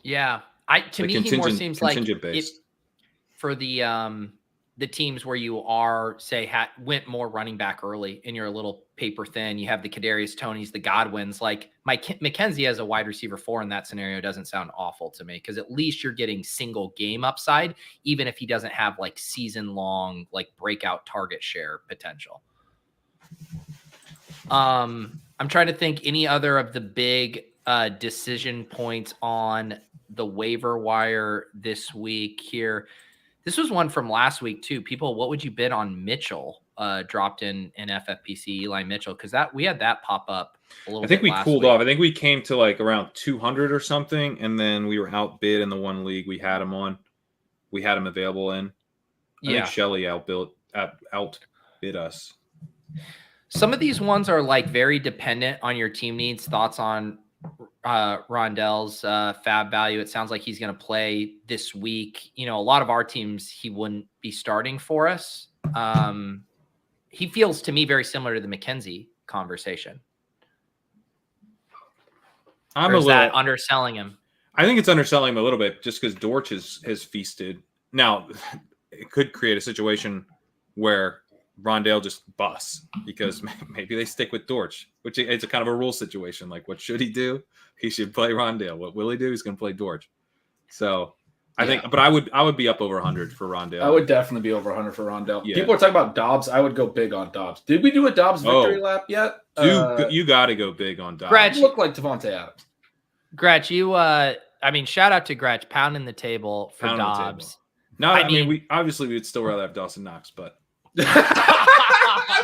Yeah. To me, he more seems like for the teams where you are, say, went more running back early and you're a little paper thin. You have the Kadarius Tonys, the Godwins. Like McKenzie as a wide receiver 4 in that scenario doesn't sound awful to me because at least you're getting single game upside, even if he doesn't have like season long, like breakout target share potential. I'm trying to think any other of the big decision points on the waiver wire this week here. This was one from last week too. People, what would you bid on Mitchell? Dropped in FFPC, Eli Mitchell, because we had that pop up a little bit. I think we cooled week. off. I think we came to like around 200 or something, and then we were outbid in the one league we had him on. We had him available in. I think Shelly outbid us. Some of these ones are like very dependent on your team needs. Thoughts on Rondell's FAAB value. It sounds like he's going to play this week. You know, a lot of our teams, he wouldn't be starting for us. He feels to me very similar to the McKenzie conversation. That underselling him? I think it's underselling him a little bit just because Dortch has feasted. Now, it could create a situation where Rondell just busts because maybe they stick with Dortch, which it's a kind of a rule situation. Like, what should he do? He should play Rondell. What will he do? He's going to play Dortch. So I think, but I would be up over 100 for Rondell. I would definitely be over 100 for Rondell. Yeah. People are talking about Dobbs. I would go big on Dobbs. Did we do a Dobbs victory lap yet? You got to go big on Dobbs. Gretch, look like Devontae Adams. Gretch, shout out to Gretch, pounding the table for Dobbs. No, I mean, we would still rather have Dawson Knox, but I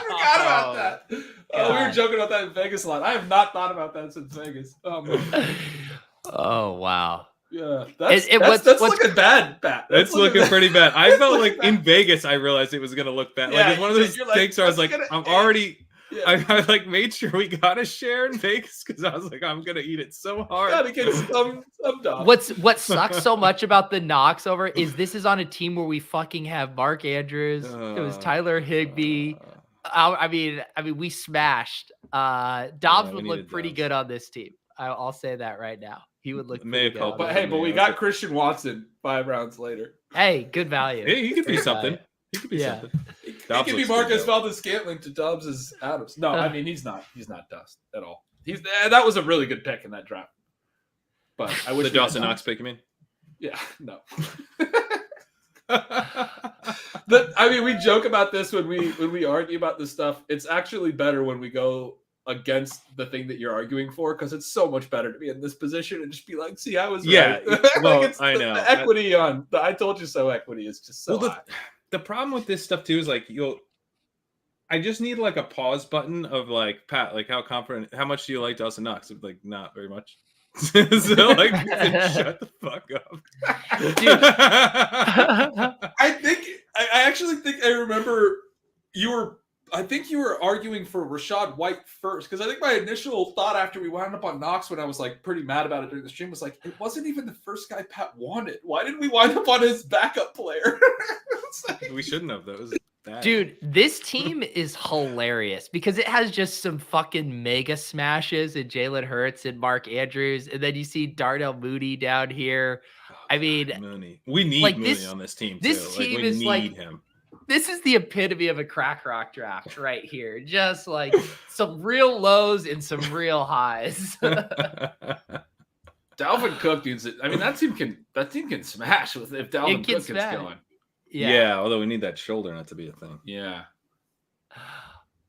forgot about that. Oh, we were joking about that in Vegas a lot. I have not thought about that since Vegas. Oh wow. Yeah, that's looking bad, Pat. That's looking pretty bad. I felt like in Vegas, I realized it was going to look bad. Yeah, like it's one of those things where I was like, I'm already. Yeah. I like made sure we got a share in Vegas because I was like, I'm gonna eat it so hard. Gotta get some dog. What sucks so much about the Knox over is this is on a team where we fucking have Mark Andrews. It was Tyler Higbee. I mean, we smashed. Dobbs would look pretty good on this team. I'll say that right now. He would look pretty good. But we got Christian Watson 5 rounds later. Hey, good value. Hey, he could be something. He could be something. He could be Marcus Valdez-Scantling to Dobbs' Adams. No, I mean he's not dust at all. That was a really good pick in that draft. But I wish the Dawson Knox pick, you mean? Yeah, no. We joke about this when we argue about this stuff. It's actually better when we go against the thing that you're arguing for because it's so much better to be in this position and just be like, see, I was right. Well, I know. The equity on the I told you so equity is just so high. The problem with this stuff too is like I just need like a pause button of like, Pat, like how much do you like Dawson Knox? Like not very much. So like shut the fuck up. Dude. I actually think I remember you were arguing for Rachaad White first because I think my initial thought after we wound up on Knox when I was like pretty mad about it during the stream was like, it wasn't even the first guy Pat wanted. Why didn't we wind up on his backup player? We shouldn't have. That was bad. Dude, this team is hilarious because it has just some fucking mega smashes in Jalen Hurts and Mark Andrews, and then you see Darnell Mooney down here. I mean, Mooney. We need like Mooney on this team. This too. team is like him. This is the epitome of a crack rock draft right here. Just like some real lows and some real highs. Dalvin Cook, dude. I mean, that team can smash if Dalvin Cook gets going. Yeah, although we need that shoulder not to be a thing. Yeah.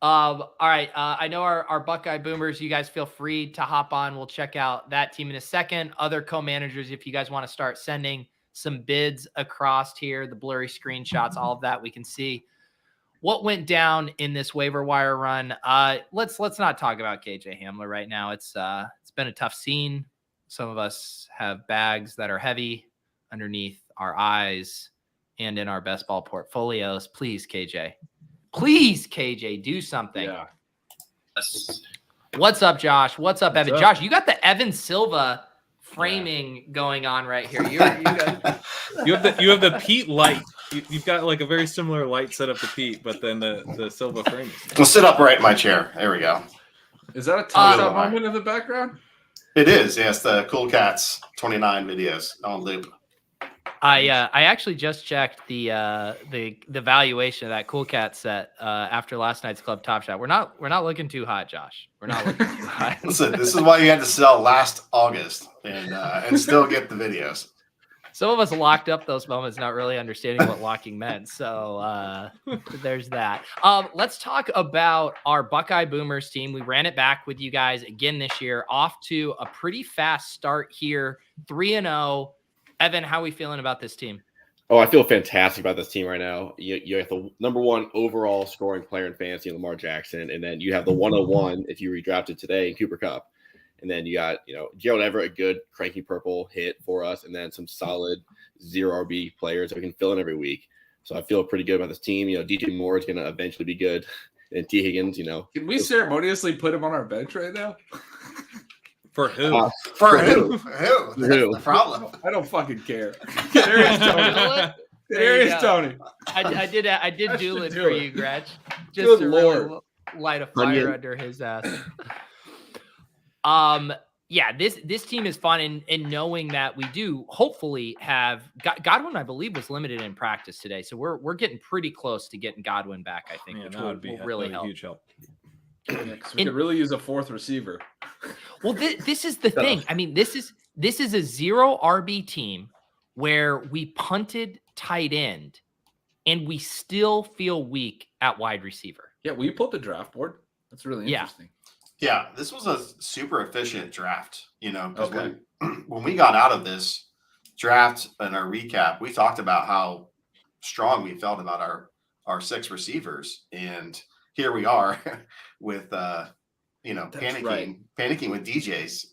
All right. I know our Buckeye Boomers, you guys feel free to hop on. We'll check out that team in a second. Other co-managers, if you guys want to start sending some bids across here, the blurry screenshots, all of that, we can see what went down in this waiver wire run. Let's not talk about KJ Hamler right now. It's been a tough scene. Some of us have bags that are heavy underneath our eyes and in our best ball portfolios. Please, KJ, do something. Yeah. What's up, Josh? What's up, Evan? Josh, you got the Evan Silva framing going on right here. You have the Pete light. You've got like a very similar light set up to Pete, but then the Silva framing. I'll sit upright in my chair. There we go. Is that a touchdown moment in the background? It is. Yes, the Cool Cats 29 videos on loop. I actually just checked the valuation of that Cool Cat set after last night's Club Top Shot. We're not looking too hot, Josh. We're not looking too hot. Listen, this is why you had to sell last August and still get the videos. Some of us locked up those moments, not really understanding what locking meant. So there's that. Let's talk about our Buckeye Boomers team. We ran it back with you guys again this year, off to a pretty fast start here, 3-0. Evan, how are we feeling about this team? Oh, I feel fantastic about this team right now. You have the number one overall scoring player in fantasy, Lamar Jackson, and then you have the 101 if you redrafted today in Cooper Kupp. And then you got, Gerald Everett, a good cranky purple hit for us, and then some solid 0 RB players that we can fill in every week. So I feel pretty good about this team. DJ Moore is going to eventually be good. And T. Higgins, Can we ceremoniously put him on our bench right now? For who? For who? Who? That's the problem. I don't fucking care. There is Tony. There is Tony. I did That do should it do for it. you, Gretch. Just Good to Lord. really light a fire under his ass. Yeah, this team is fun, and knowing that we do hopefully have Godwin, I believe, was limited in practice today, so we're getting pretty close to getting Godwin back. I think, which will really help. Huge help. Yeah, we could really use a fourth receiver. Well, this is the thing. I mean, this is a 0 RB team where we punted tight end, and we still feel weak at wide receiver. Yeah, will you pull up the draft board? That's really interesting. Yeah, this was a super efficient draft, because when we got out of this draft and our recap, we talked about how strong we felt about our 6 receivers. And here we are with, panicking with DJ's,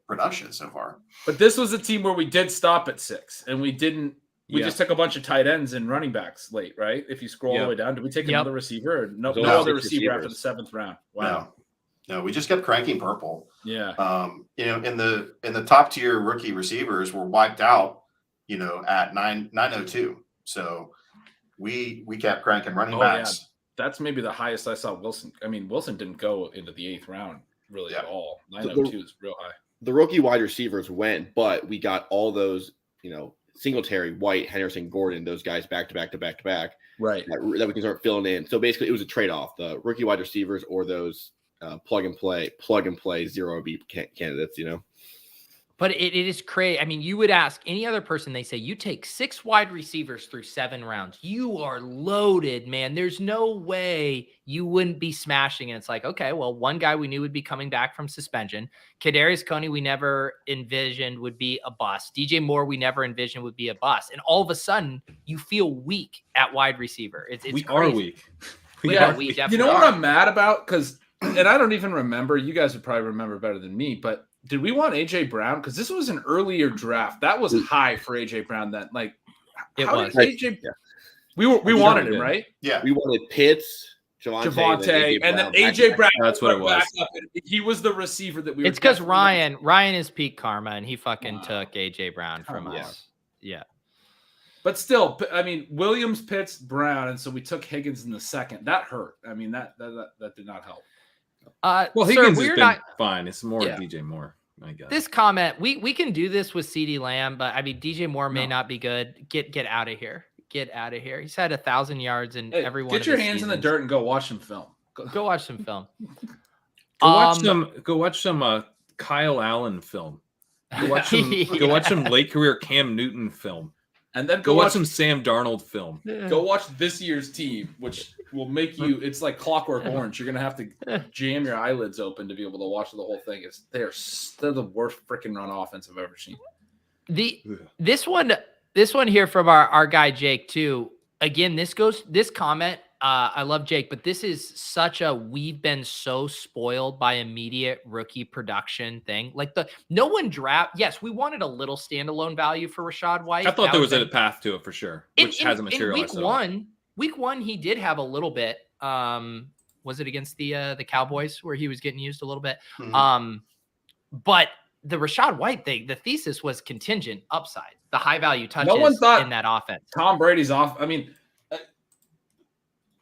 production so far. But this was a team where we did stop at 6, and we didn't. We just took a bunch of tight ends and running backs late, right? If you scroll all the way down, did we take another receiver? Or no other receiver after the 7th round. Wow. No, we just kept cranking purple. Yeah. In the top tier rookie receivers were wiped out, at 902. So we kept cranking running backs. Yeah. That's maybe the highest I saw Wilson. I mean, Wilson didn't go into the 8th round really at all. 902 is real high. The rookie wide receivers went, but we got all those, Singletary, White, Henderson, Gordon, those guys back to back to back to back. Right. That we can start filling in. So basically, it was a trade-off: the rookie wide receivers or those plug and play 0 RB candidates. But it is crazy. I mean, you would ask any other person, they say, you take 6 wide receivers through 7 rounds. You are loaded, man. There's no way you wouldn't be smashing. And it's like, okay, well, one guy we knew would be coming back from suspension. Kadarius Toney, we never envisioned would be a bust. DJ Moore, we never envisioned would be a bust. And all of a sudden, you feel weak at wide receiver. It's we crazy. are weak. We definitely You know what I'm mad about? And I don't even remember. You guys would probably remember better than me, but did we want AJ Brown? Because this was an earlier draft. That was high for AJ Brown. That it was. AJ. Yeah. We wanted him, right? Yeah. We wanted Pitts, Javonte, and then AJ Brown. That's what it was. He was the receiver that we. It's because Ryan is peak karma, and he fucking took AJ Brown from us. Yeah. But still, I mean, Williams, Pitts, Brown, and so we took Higgins in the 2nd. That hurt. I mean, that did not help. Well, Higgins has been fine. It's more DJ Moore, I guess. This comment, we can do this with CeeDee Lamb, but I mean, DJ Moore may not be good. Get out of here. Get out of here. He's had 1,000 yards in every one. Get your hands in the dirt and go watch some film. Go watch some film. Go watch some Kyle Allen film. Go watch some late career Cam Newton film. And then go watch some Sam Darnold film. Go watch this year's team, which will make you. It's like Clockwork Orange. You're gonna have to jam your eyelids open to be able to watch the whole thing. They're the worst freaking run offense I've ever seen. This one here from our guy Jake too. Again, this comment. I love Jake, but this is such a we've been so spoiled by immediate rookie production thing. Like no one draft. Yes, we wanted a little standalone value for Rachaad White. I thought there was a path to it for sure, which hasn't materialized. Week one, he did have a little bit. Was it against the Cowboys where he was getting used a little bit? Mm-hmm. But the Rachaad White thing, the thesis was contingent upside, the high value touches no one thought in that offense. Tom Brady's off. I mean,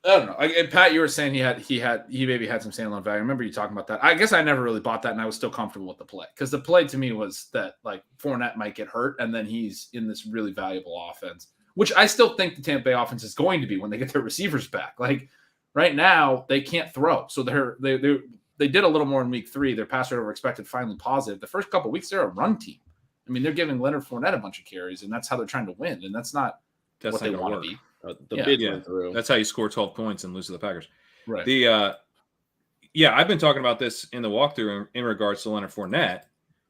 I don't know. And Pat, you were saying he maybe had some standalone value. I remember you talking about that. I guess I never really bought that, and I was still comfortable with the play because the play to me was that like Fournette might get hurt, and then he's in this really valuable offense, which I still think the Tampa Bay offense is going to be when they get their receivers back. Like right now, they can't throw, so they did a little more in week 3. Their pass rate over expected finally positive. The first couple of weeks, they're a run team. I mean, they're giving Leonard Fournette a bunch of carries, and that's how they're trying to win, and that's not what they want to be. Bid went through. That's how you score 12 points and lose to the Packers. Right. I've been talking about this in the walkthrough in regards to Leonard Fournette.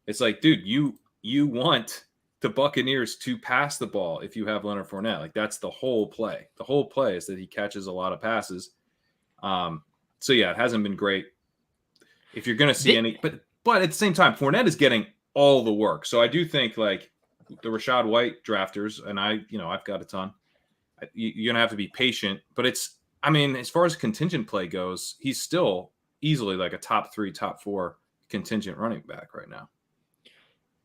It's like, dude, you want the Buccaneers to pass the ball if you have Leonard Fournette. Like that's the whole play. The whole play is that he catches a lot of passes. So yeah, it hasn't been great. If you're going to see any, but at the same time, Fournette is getting all the work. So I do think like the Rachaad White drafters, and I've got a ton. You're going to have to be patient, but as far as contingent play goes, he's still easily like a top 3, top 4 contingent running back right now.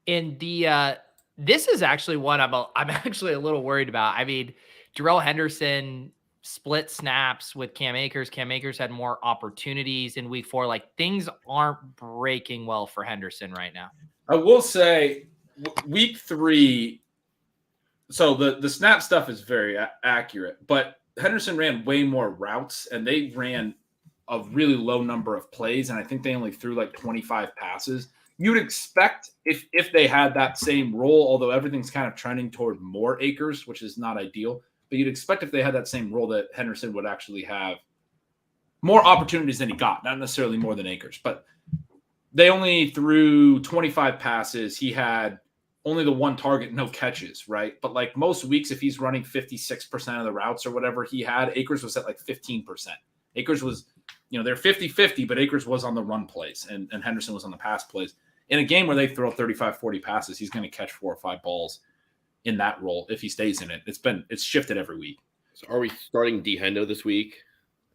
And this is actually one I'm actually a little worried about. I mean, Darrell Henderson split snaps with Cam Akers. Cam Akers had more opportunities in week 4. Like, things aren't breaking well for Henderson right now. I will say week 3. So the snap stuff is very accurate, but Henderson ran way more routes and they ran a really low number of plays. And I think they only threw like 25 passes. You'd expect if they had that same role, although everything's kind of trending toward more Akers, which is not ideal, but you'd expect if they had that same role that Henderson would actually have more opportunities than he got, not necessarily more than Akers, but they only threw 25 passes. He had only the 1 target, no catches, right? But like most weeks, if he's running 56% of the routes or whatever he had, Akers was at like 15%. Akers was, they're 50-50, but Akers was on the run plays and Henderson was on the pass plays. In a game where they throw 35, 40 passes, he's going to catch 4 or 5 balls in that role if he stays in it. It's shifted every week. So are we starting D-Hendo this week?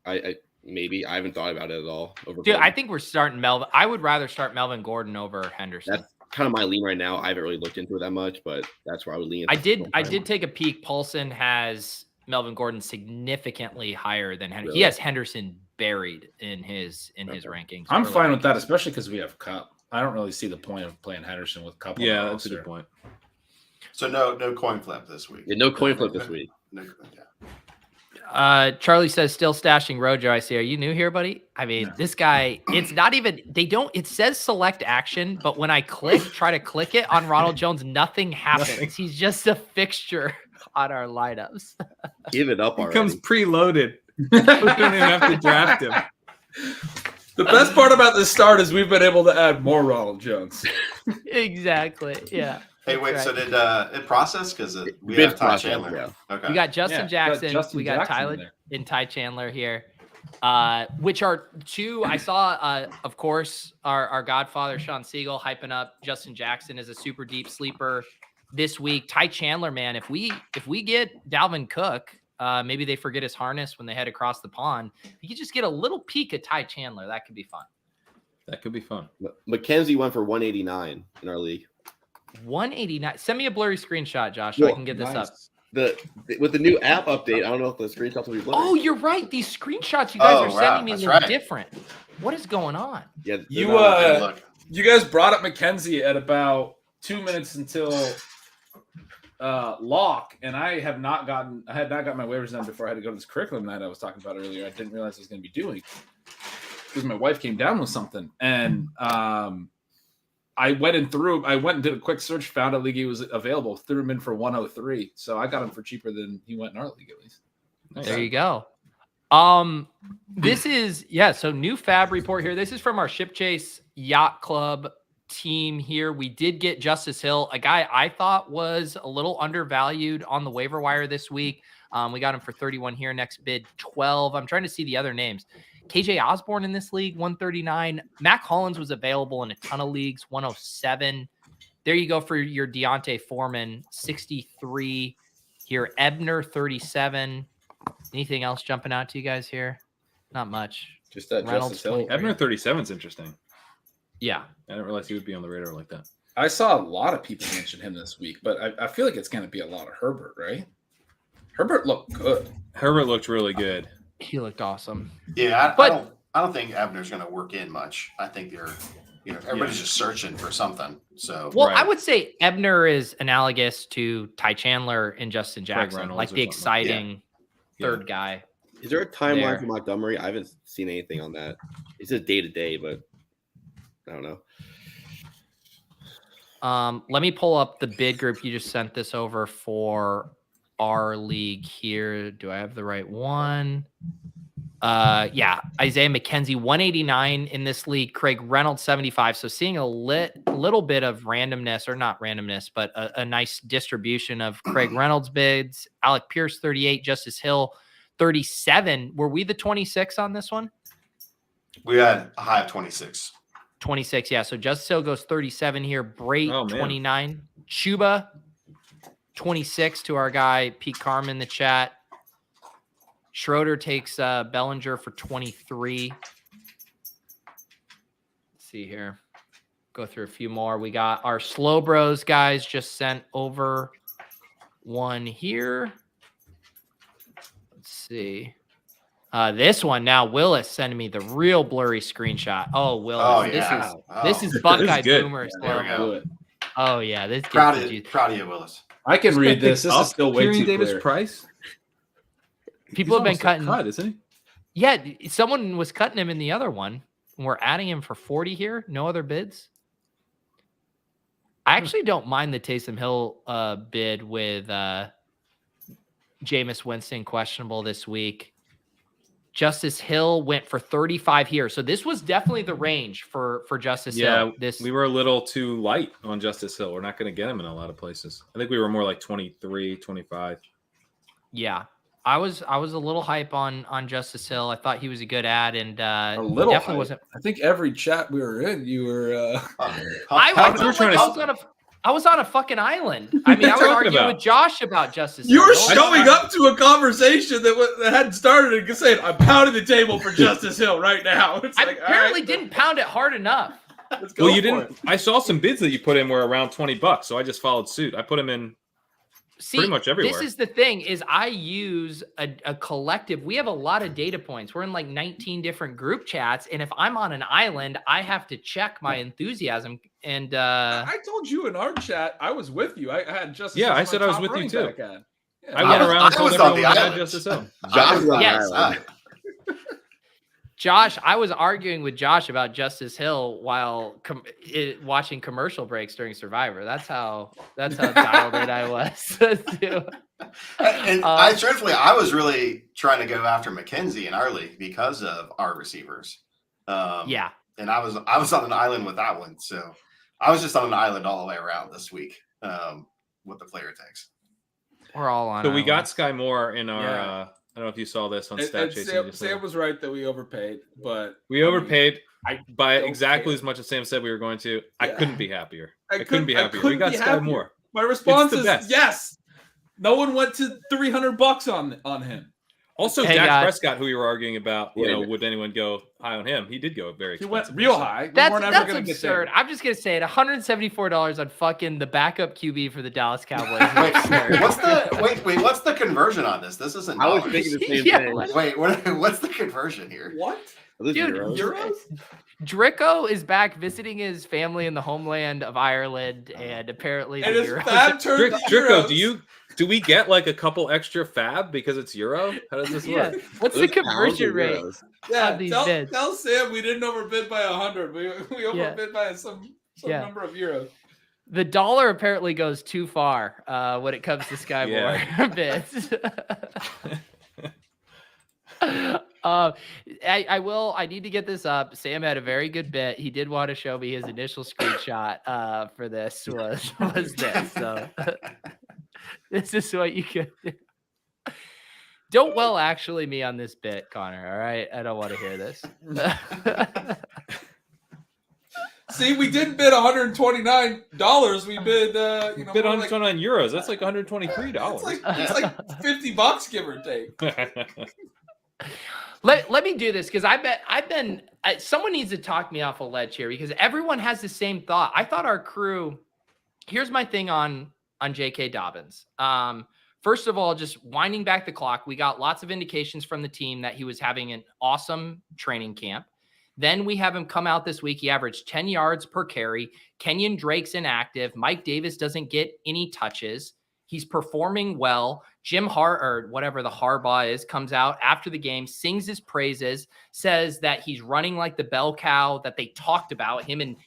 I maybe. I haven't thought about it at all. Dude, I think we're starting Melvin. I would rather start Melvin Gordon over Henderson. That's kind of my lean right now. I haven't really looked into it that much, but that's where I would lean. I did take a peek. Paulson has Melvin Gordon significantly higher than Henderson. Really? He has Henderson buried in his rankings. I'm fine with that, especially because we have Cup. I don't really see the point of playing Henderson with Cup. Yeah, that's a good point. So no coin flip this week. Yeah, no coin flip this week. No, yeah. Charlie says still stashing Rojo. I see. Are you new here, buddy? I mean, This guy, it's not even, it says select action, but when I try to click it on Ronald Jones, nothing happens. He's just a fixture on our lineups. Give it up already. Comes preloaded. We don't even have to draft him. The best part about this start is we've been able to add more Ronald Jones. Exactly. Yeah. Hey, wait. Right. So did it process? Because we Big have Ty process, Chandler. yeah. Okay. We got Justin Jackson. We got Jackson Tyler in there. and Ty Chandler here, which are 2. I saw, of course, our godfather, Sean Siegel, hyping up Justin Jackson as a super deep sleeper this week. Ty Chandler, man, if we get Dalvin Cook, maybe they forget his harness when they head across the pond. You could just get a little peek at Ty Chandler. That could be fun. That could be fun. McKenzie went for 189 in our league. 189. Send me a blurry screenshot, Josh, so I can get this up. With the new app update, I don't know if the screenshots will be blurry. Oh, you're right. These screenshots you guys are sending me that's look right. different. What is going on? Yeah, You guys brought up McKenzie at about 2 minutes until lock, and I had not gotten my waivers done before I had to go to this curriculum night I was talking about earlier. I didn't realize I was going to be doing because my wife came down with something, and I went and did a quick search, found a league he was available, threw him in for 103. So I got him for cheaper than he went in our league, at least. Nice. There you go. This is, so new FAAB report here. This is from our Ship Chase Yacht Club team here. We did get Justice Hill, a guy I thought was a little undervalued on the waiver wire this week. We got him for 31 here. Next bid 12. I'm trying to see the other names. KJ Osborne in this league, 139. Mac Hollins was available in a ton of leagues, 107. There you go for your Deontay Foreman, 63 here. Ebner, 37. Anything else jumping out to you guys here? Not much. Just that Reynolds, Justice Hill. Ebner 37 is interesting. Yeah. I didn't realize he would be on the radar like that. I saw a lot of people mention him this week, but I feel like it's going to be a lot of Herbert, right? Herbert looked good. Herbert looked really good. He looked awesome. Yeah, But- I don't think Ebner's going to work in much. I think they're, everybody's just searching for something. So Well, Right. I would say Ebner is analogous to Ty Chandler and Justin Jackson, Reynolds like or the something. exciting Yeah. third guy. Is there a timeline There. for Montgomery? I haven't seen anything on that. It's just day to day, but I don't know. Let me pull up the bid group. You just sent this over for our league here. Do I have the right one? Yeah, Isaiah McKenzie, 189 in this league. Craig Reynolds, 75. So seeing a little bit of randomness, or not randomness, but a nice distribution of Craig Reynolds bids. Alec Pierce, 38. Justice Hill, 37. Were we the 26 on this one? we had a high of 26. 26, yeah. So Justice Hill goes 37 here. Brait, Oh, man. 29. Chuba, 26 to our guy Pete Carmen in the chat. Schroeder takes Bellinger for 23. Let's see here. go through a few more. We got our Slow Bros guys just sent over one here. Let's see. This one now, Willis sending me the real blurry screenshot. Oh, Willis, Oh, yeah. this is Buckeye good. Boomers. There we go. Oh yeah, this Proud gets of the you, juice. Willis. I can read this. This is still way Kieran too Davis clear. Price. People have been cutting. Cut, isn't he? Yeah, someone was cutting him in the other one. We're adding him for 40 here. No other bids. I actually don't mind the Taysom Hill bid with Jameis Winston questionable this week. Justice Hill went for 35 here. So this was definitely the range for Justice Hill. We were a little too light on Justice Hill. We're not going to get him in a lot of places. I think we were more like 23, 25. Yeah. I was a little hype on Justice Hill. I thought he was a good ad, and A little definitely hype. wasn't. I think every chat we were in, you were. I was on a fucking island. I mean, I was arguing with Josh about Justice Hill. You were showing up to a conversation that hadn't started and saying, "I'm pounding the table for Justice Hill right now." It's I like, apparently all right, didn't pound it hard enough. let's go Well, you for didn't. it. I saw some bids that you put in were around $20, so I just followed suit. I put him in pretty much everywhere. This is the thing: is I use a collective. We have a lot of data points. We're in like 19 different group chats, and if I'm on an island, I have to check my enthusiasm. And I told you in our chat, I was with you. I had Justice. Yeah, Hill I as said my I was top with you running too. back ad. Yeah. I went around and told was on everyone the I had island. Justice Hill. Josh was on Yes. the island. Josh, I was arguing with Josh about Justice Hill while watching commercial breaks during Survivor. That's how dialed in I was. And I was really trying to go after McKenzie in our league because of our receivers. Yeah. And I was on an island with that one, so I was just on an island all the way around this week with the player tags. We're all on. So we got islands. Sky Moore in our. Yeah. I don't know if you saw this on And Stat Chasing. Sam was right that we overpaid, but We overpaid I by don't exactly care. as much as Sam said we were going to. I Yeah. couldn't be happier. I I couldn't be happier. We got Sky happier. Moore. My response the is best. yes. No one went to $300 on him. Also, Hey, Dak guys. Prescott, who you were arguing about, Wait a minute. would anyone go high on him? He did go very He expensive. went real high. We That's weren't ever that's gonna get absurd. there. I'm just gonna say it. $174 on fucking the backup QB for the Dallas Cowboys. is Wait, absurd. what's the conversion on this? This isn't I was dollars. thinking the same Yeah, thing. what? Wait, what's the conversion here? What? Are those Dude, euros? Euros? Dricko is back visiting his family in the homeland of Ireland, and apparently And the his Euros. fab turned to Dricko, euros. do we get like a couple extra fab because it's euro? How does this Yeah. work? What's Are the those pounds conversion or rate? euros? Yeah, on these tell, bids? tell Sam we didn't overbid by 100. We overbid by some Yeah. number of euros. The dollar apparently goes too far when it comes to Sky Moore bids. I need to get this up. Sam had a very good bit. He did want to show me his initial screenshot for this was this. So this is what you could do. Don't actually me on this bit, Connor. All right. I don't want to hear this. See, we didn't bid $129. We bid We bid more on like- euros. That's like $123. It's like $50 give or take. Let me do this because someone needs to talk me off a ledge here because everyone has the same thought. I thought our crew. Here's my thing on J.K. Dobbins. First of all, just winding back the clock, we got lots of indications from the team that he was having an awesome training camp. Then we have him come out this week. He averaged 10 yards per carry. Kenyon Drake's inactive. Mike Davis doesn't get any touches. He's performing well. Jim or whatever the Harbaugh is, comes out after the game, sings his praises, says that he's running like the bell cow that they talked about. Him and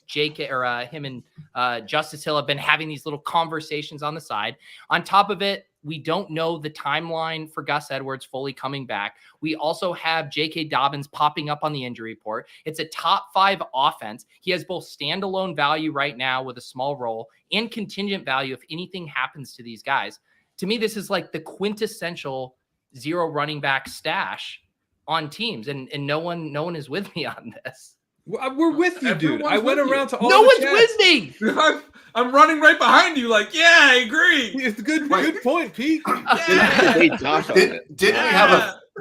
Justice Hill have been having these little conversations on the side. On top of it, we don't know the timeline for Gus Edwards fully coming back. We also have J.K. Dobbins popping up on the injury report. It's a top 5 offense. He has both standalone value right now with a small role and contingent value if anything happens to these guys. To me, this is like the quintessential zero running back stash on teams, and no one is with me on this. We're with you, dude. Everyone's I went with you. around to all No the one's chats. with me. I'm running right behind you like, yeah, I agree. It's good Wait. good point, Pete. Didn't debate Josh on it. Didn't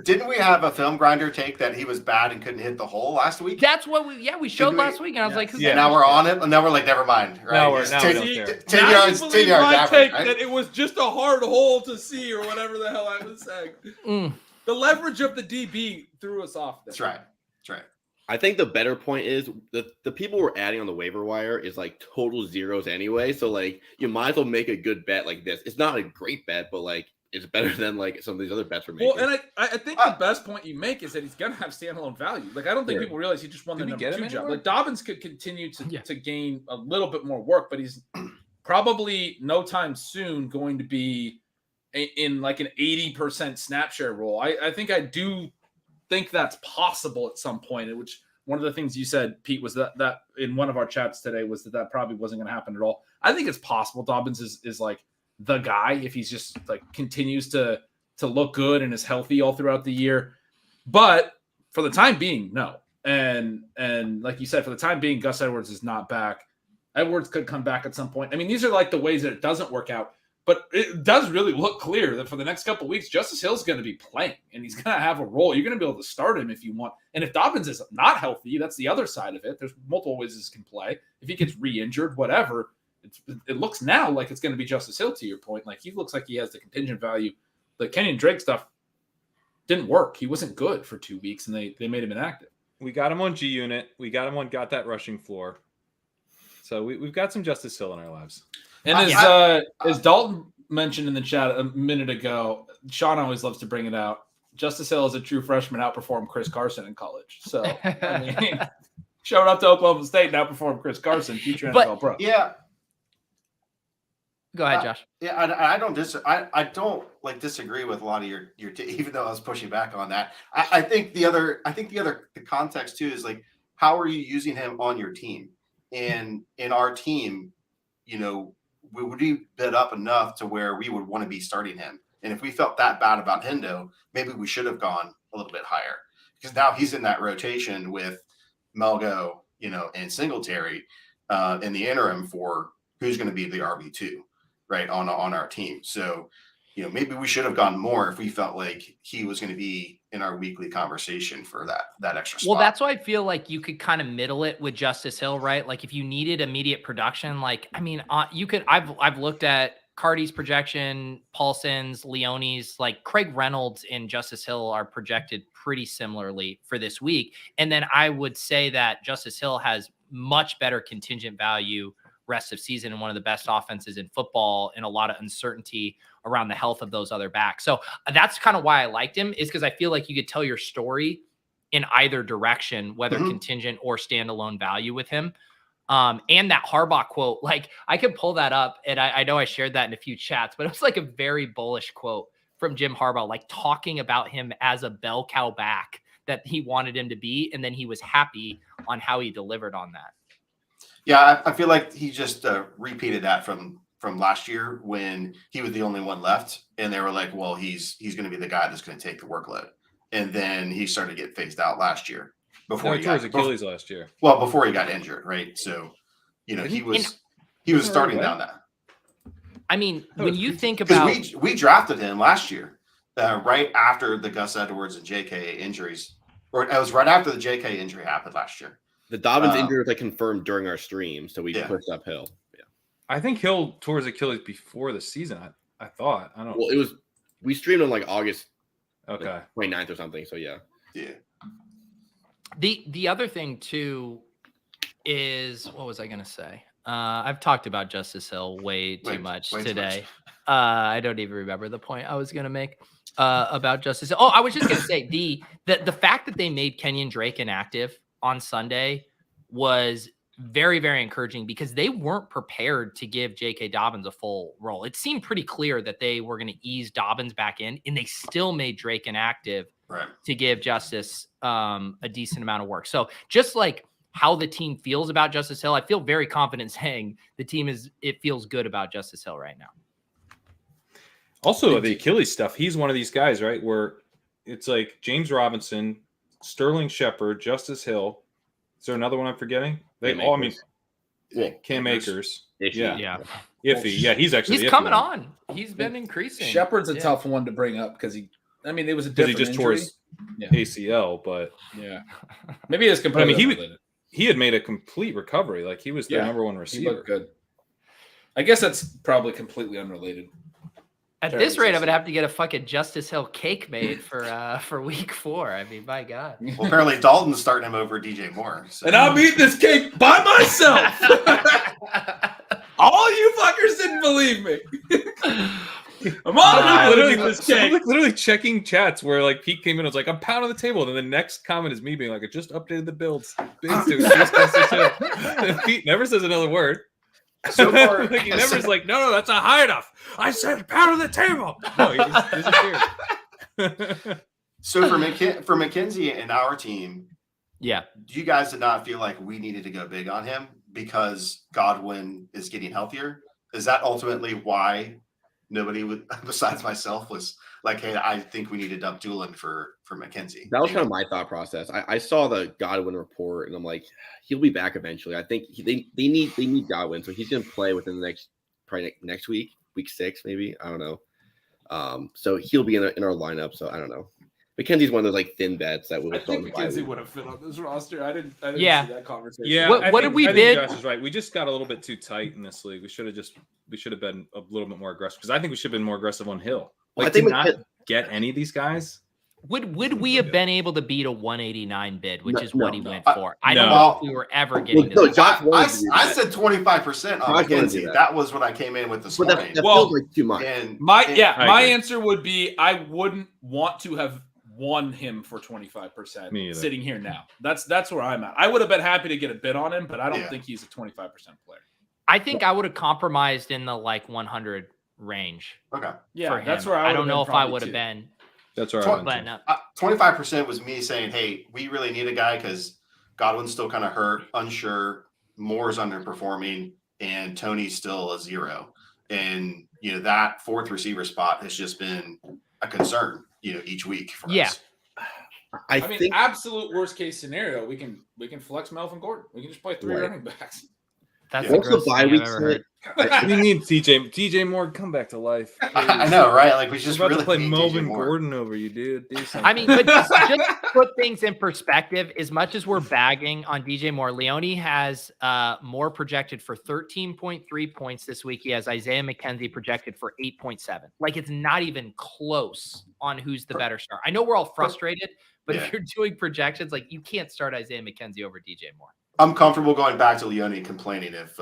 Didn't we have a film grinder take that he was bad and couldn't hit the hole last week? That's what we showed last week, and I was like, yeah. Now we're on it, and now we're like, never mind. Right? Now we're 10 yards my average. take Right? that it was just a hard hole to see, or whatever the hell I was saying. The leverage of the DB threw us off. That's right. I think the better point is the people we're adding on the waiver wire is like total zeros anyway. So like you might as well make a good bet like this. It's not a great bet, but like it's better than like some of these other bets we're making. Well, and I think the best point you make is that he's gonna have standalone value. Like I don't think people realize he just won the number 2 job. Like Dobbins could continue to gain a little bit more work, but he's probably no time soon going to be in like an 80% snap share role. I think I do think that's possible at some point, which one of the things you said, Pete, was that in one of our chats today was that probably wasn't going to happen at all. I think it's possible Dobbins is like the guy if he's just like continues to look good and is healthy all throughout the year. But for the time being, no. And like you said, for the time being, Gus Edwards is not back. Edwards could come back at some point. I mean, these are like the ways that it doesn't work out. But it does really look clear that for the next couple of weeks, Justice Hill's going to be playing, and he's going to have a role. You're going to be able to start him if you want. And if Dobbins is not healthy, that's the other side of it. There's multiple ways this can play. If he gets re-injured, whatever, it looks now like it's going to be Justice Hill, to your point. Like, he looks like he has the contingent value. The Kenyon Drake stuff didn't work. He wasn't good for 2 weeks, and they made him inactive. We got him on G Unit. We got him on Got That Rushing Floor. So we've got some Justice Hill in our lives. And as Dalton mentioned in the chat a minute ago, Sean always loves to bring it out. Justice Hill as a true freshman outperformed Chris Carson in college. So, I mean, showed up to Oklahoma State and outperformed Chris Carson, future NFL pro. Yeah. Go ahead, Josh. Yeah, I don't disagree with a lot of your even though I was pushing back on that. I think the context too is like, how are you using him on your team? And in our team, you know, would we bid up enough to where we would want to be starting him? And if we felt that bad about Hendo, maybe we should have gone a little bit higher, because now he's in that rotation with Melgo, you know, and Singletary in the interim for who's going to be the RB2, right, on our team. So, you know, maybe we should have gone more if we felt like he was going to be in our weekly conversation for that extra spot. Well, that's why I feel like you could kind of middle it with Justice Hill, right? Like if you needed immediate production, like, I mean, you could, I've looked at Cardi's projection, Paulson's, Leone's, like Craig Reynolds and Justice Hill are projected pretty similarly for this week. And then I would say that Justice Hill has much better contingent value rest of season and one of the best offenses in football, and a lot of uncertainty around the health of those other backs. So that's kind of why I liked him, is because I feel like you could tell your story in either direction, whether contingent or standalone value with him. And that Harbaugh quote, like I could pull that up, and I know I shared that in a few chats, but it was like a very bullish quote from Jim Harbaugh, like talking about him as a bell cow back that he wanted him to be. And then he was happy on how he delivered on that. Yeah, I feel like he just repeated that from last year when he was the only one left, and they were like, "Well, he's going to be the guy that's going to take the workload," and then he started to get phased out last year before he got Achilles last year. Well, before he got injured, right? So, you know, he was starting down that. I mean, when you think about, we drafted him last year, right after the Gus Edwards and JK injuries, or it was right after the JK injury happened last year. The Dobbins injury was like confirmed during our stream, so we pushed uphill. Yeah, I think Hill tore his Achilles before the season. I thought. I don't. Well, we streamed on like August, okay, 29th or something. So yeah. The other thing too is, what was I going to say? I've talked about Justice Hill way too much today. I don't even remember the point I was going to make about Justice Hill. Oh, I was just going to say the fact that they made Kenyon Drake inactive on Sunday was very, very encouraging, because they weren't prepared to give J.K. Dobbins a full role. It seemed pretty clear that they were going to ease Dobbins back in, and they still made Drake inactive to give Justice a decent amount of work. So just like how the team feels about Justice Hill, I feel very confident saying it feels good about Justice Hill right now. Also, the Achilles stuff, he's one of these guys, right, where it's like James Robinson, Sterling Shepard, Justice Hill. Is there another one I'm forgetting? Cam Akers. Yeah. Iffy. Yeah, he's coming on. He's been increasing. Shepard's a tough one to bring up because he I mean, it was a because he different just tore injury. his ACL, but Yeah, maybe it's I mean, completely unrelated. he had made a complete recovery. Like he was their number one He receiver. looked good. I guess that's probably completely unrelated. At this rate, I would have to get a fucking Justice Hill cake made for week 4. I mean, my God. Well, apparently Dalton's starting him over DJ Moore. So. And I'm eating this cake by myself. All you fuckers didn't believe me. I'm all eating this cake. I'm literally checking chats where like Pete came in and was like, I'm pounding the table. And then the next comment is me being like, I just updated the builds. And Pete never says another word. So far, like, he never is like, no, that's not high enough. I said pound the table. No, he just disappeared. So for McKenzie and our team, Yeah. do you guys did not feel like we needed to go big on him because Godwin is getting healthier? Is that ultimately why nobody would, besides myself, was like, hey, I think we need to dump Doolin for McKenzie? That was kind of my thought process. I saw the Godwin report, and I'm like, he'll be back eventually. I think they need Godwin, so he's going to play within the next week, week 6 maybe. I don't know. So he'll be in our lineup. So I don't know. McKenzie's one of those like thin bets that would. I think McKenzie would have fit on this roster. I didn't see that conversation. Yeah. What did we bid? Josh is right. We just got a little bit too tight in this league. We should have been a little bit more aggressive because I think we should have been more aggressive on Hill. Like, I think to not get any of these guys. Would we have been able to beat a 189 bid, which is what he went for? I no. don't know if we were ever getting to that. I said 25% on McKenzie. That was what I came in with this morning. That feels like too much. My answer would be I wouldn't want to have won him for 25% sitting here now. That's where I'm at. I would have been happy to get a bid on him, but I don't think he's a 25% player. I think I would have compromised in the like 100 range. Okay. Yeah, that's where I don't know if I would have been. That's where I went. 25% was me saying, hey, we really need a guy because Godwin's still kind of hurt, unsure, Moore's underperforming, and Tony's still a 0. And, that 4th receiver spot has just been a concern, each week for us. I think absolute worst case scenario, we can flex Melvin Gordon. We can just play 3 running backs. That's the grossest thing I've ever heard. What do you mean, DJ Moore, come back to life? I know, right? Like we just about really to play need Melvin DJ Moore. Gordon over you, dude. I mean, but just put things in perspective. As much as we're bagging on DJ Moore, Leone has Moore projected for 13.3 points this week. He has Isaiah McKenzie projected for 8.7. Like it's not even close on who's the better star. I know we're all frustrated, but if you're doing projections, like you can't start Isaiah McKenzie over DJ Moore. I'm comfortable going back to Leone complaining if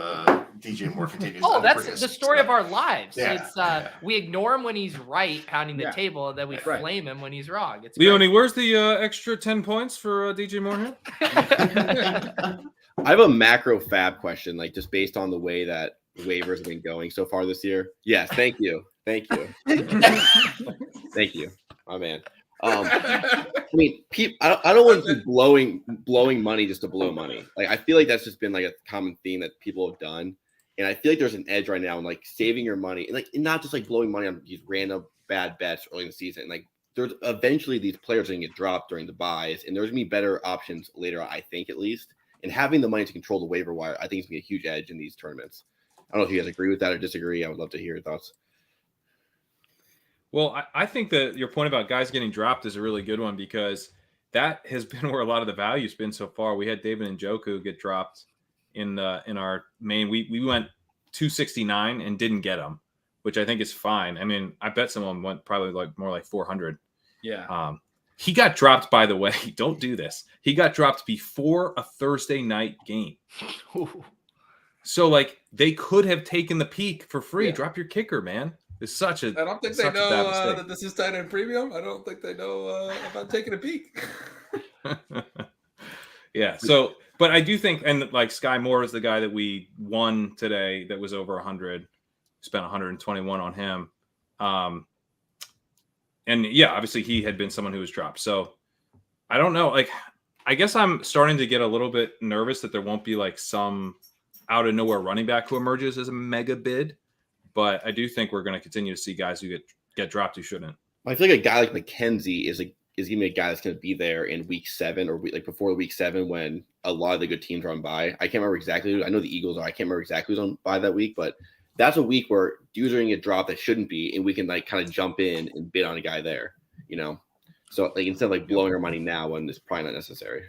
DJ Moore continues. Oh, that's the story of our lives. Yeah, It's we ignore him when he's right, pounding the table, and then we flame him when he's wrong. It's Leone, great. where's the extra 10 points for DJ Moore here? I have a macro FAAB question, like just based on the way that waivers have been going so far this year. Yes, thank you. Thank you, my man. I mean, I don't want to be blowing money just to blow money. Like I feel like that's just been like a common theme that people have done, and I feel like there's an edge right now in like saving your money and like not just like blowing money on these random bad bets early in the season. Like there's eventually these players are going to get dropped during the buys, and there's going to be better options later. I think at least, and having the money to control the waiver wire, I think is going to be a huge edge in these tournaments. I don't know if you guys agree with that or disagree. I would love to hear your thoughts. Well, I think that your point about guys getting dropped is a really good one because that has been where a lot of the value's been so far. We had David Njoku get dropped in our main. We went 269 and didn't get him, which I think is fine. I mean, I bet someone went probably like more like 400. Yeah. He got dropped, by the way. Don't do this. He got dropped before a Thursday night game. So like they could have taken the peak for free. Yeah. Drop your kicker, man. It's such a. I don't think they know that this is tight end premium. I don't think they know about taking a peek. Yeah. So, but I do think, and like Sky Moore is the guy that we won today that was over 100, spent 121 on him. And yeah, obviously he had been someone who was dropped. So I don't know. Like, I guess I'm starting to get a little bit nervous that there won't be like some out of nowhere running back who emerges as a mega bid. But I do think we're going to continue to see guys who get dropped who shouldn't. I feel like a guy like McKenzie is going to be a guy that's going to be there in week 7 or like before week 7 when a lot of the good teams are on bye. I can't remember exactly. I know the Eagles are. I can't remember exactly who's on bye that week, but that's a week where dudes are going to get dropped that shouldn't be, and we can like kind of jump in and bid on a guy there. So like instead of like blowing our money now when it's probably not necessary.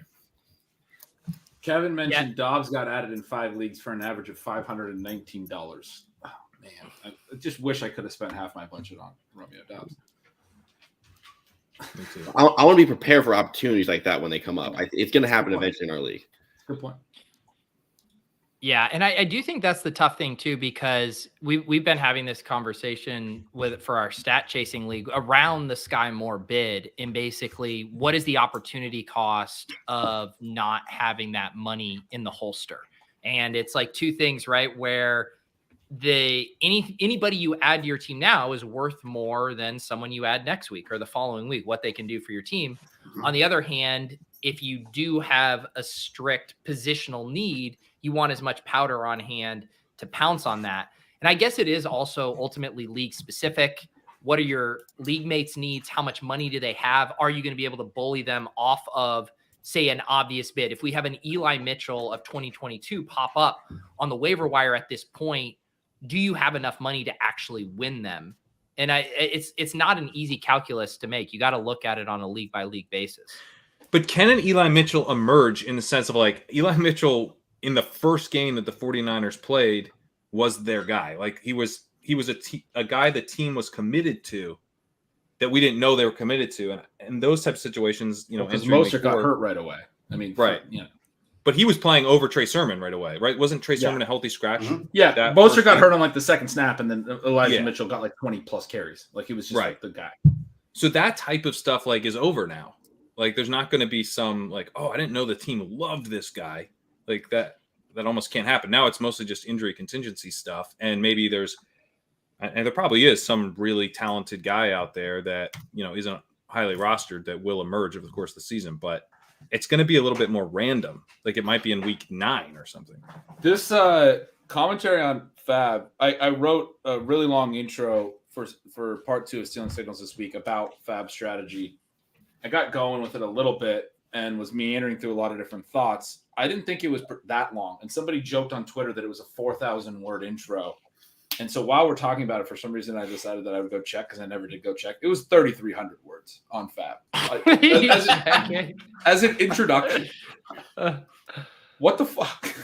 Kevin mentioned Dobbs got added in 5 leagues for an average of $519. Oh man, I just wish I could have spent half my budget on Romeo Dobbs. Me too. I want to be prepared for opportunities like that when they come up. It's going to happen eventually in our league. Good point. Yeah, and I do think that's the tough thing too, because we've been having this conversation for our stat chasing league around the Sky Moore bid, and basically what is the opportunity cost of not having that money in the holster? And it's like two things, right? Where anybody you add to your team now is worth more than someone you add next week or the following week, what they can do for your team. On the other hand, if you do have a strict positional need, you want as much powder on hand to pounce on that. And I guess it is also ultimately league specific. What are your league mates' needs? How much money do they have? Are you going to be able to bully them off of, say, an obvious bid? If we have an Eli Mitchell of 2022 pop up on the waiver wire at this point, do you have enough money to actually win them? And it's not an easy calculus to make. You got to look at it on a league by league basis. But can an Eli Mitchell emerge in the sense of like Eli Mitchell in the first game that the 49ers played was their guy? Like he was a guy the team was committed to that we didn't know they were committed to. And those types of situations, because Mostert got hurt right away. I mean, right. But he was playing over Trey Sermon right away, right? Wasn't Trey Sermon a healthy scratch? Mm-hmm. Yeah, Mostert got hurt on like the second snap, and then Elijah Mitchell got like 20 plus carries. Like he was just like the guy. So that type of stuff like is over now. Like there's not going to be some like, oh, I didn't know the team loved this guy. Like that almost can't happen. Now it's mostly just injury contingency stuff. And maybe there probably is some really talented guy out there that, isn't highly rostered that will emerge over the course of the season, but it's going to be a little bit more random. Like it might be in week 9 or something. This commentary on FAAB, I wrote a really long intro for part 2 of Stealing Signals this week about FAAB strategy. I got going with it a little bit and was meandering through a lot of different thoughts. I didn't think it was that long. And somebody joked on Twitter that it was a 4,000 word intro. And so while we're talking about it, for some reason, I decided that I would go check because I never did go check. It was 3,300 words on FAAB. As an introduction. What the fuck?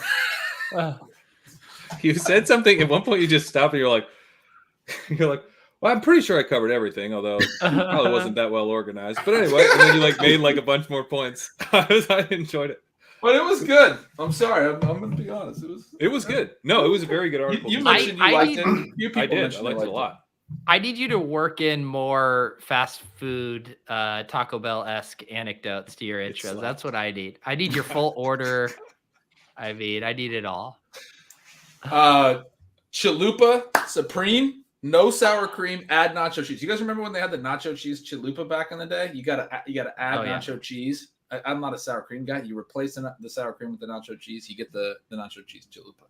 You said something at one point, you just stopped and you're like, well, I'm pretty sure I covered everything, although it probably wasn't that well organized. But anyway, and then you made a bunch more points. I enjoyed it. But it was good. I'm sorry. I'm going to be honest. It was good. No, it was a very good article. You mentioned you liked it. I did. I liked it a lot. I need you to work in more fast food, Taco Bell-esque anecdotes to your intros. That's what I need. I need your full order. I need it all. Chalupa Supreme, no sour cream, add nacho cheese. You guys remember when they had the nacho cheese chalupa back in the day? You gotta add nacho cheese. I'm not a sour cream guy. You replace the sour cream with the nacho cheese, you get the nacho cheese chalupa.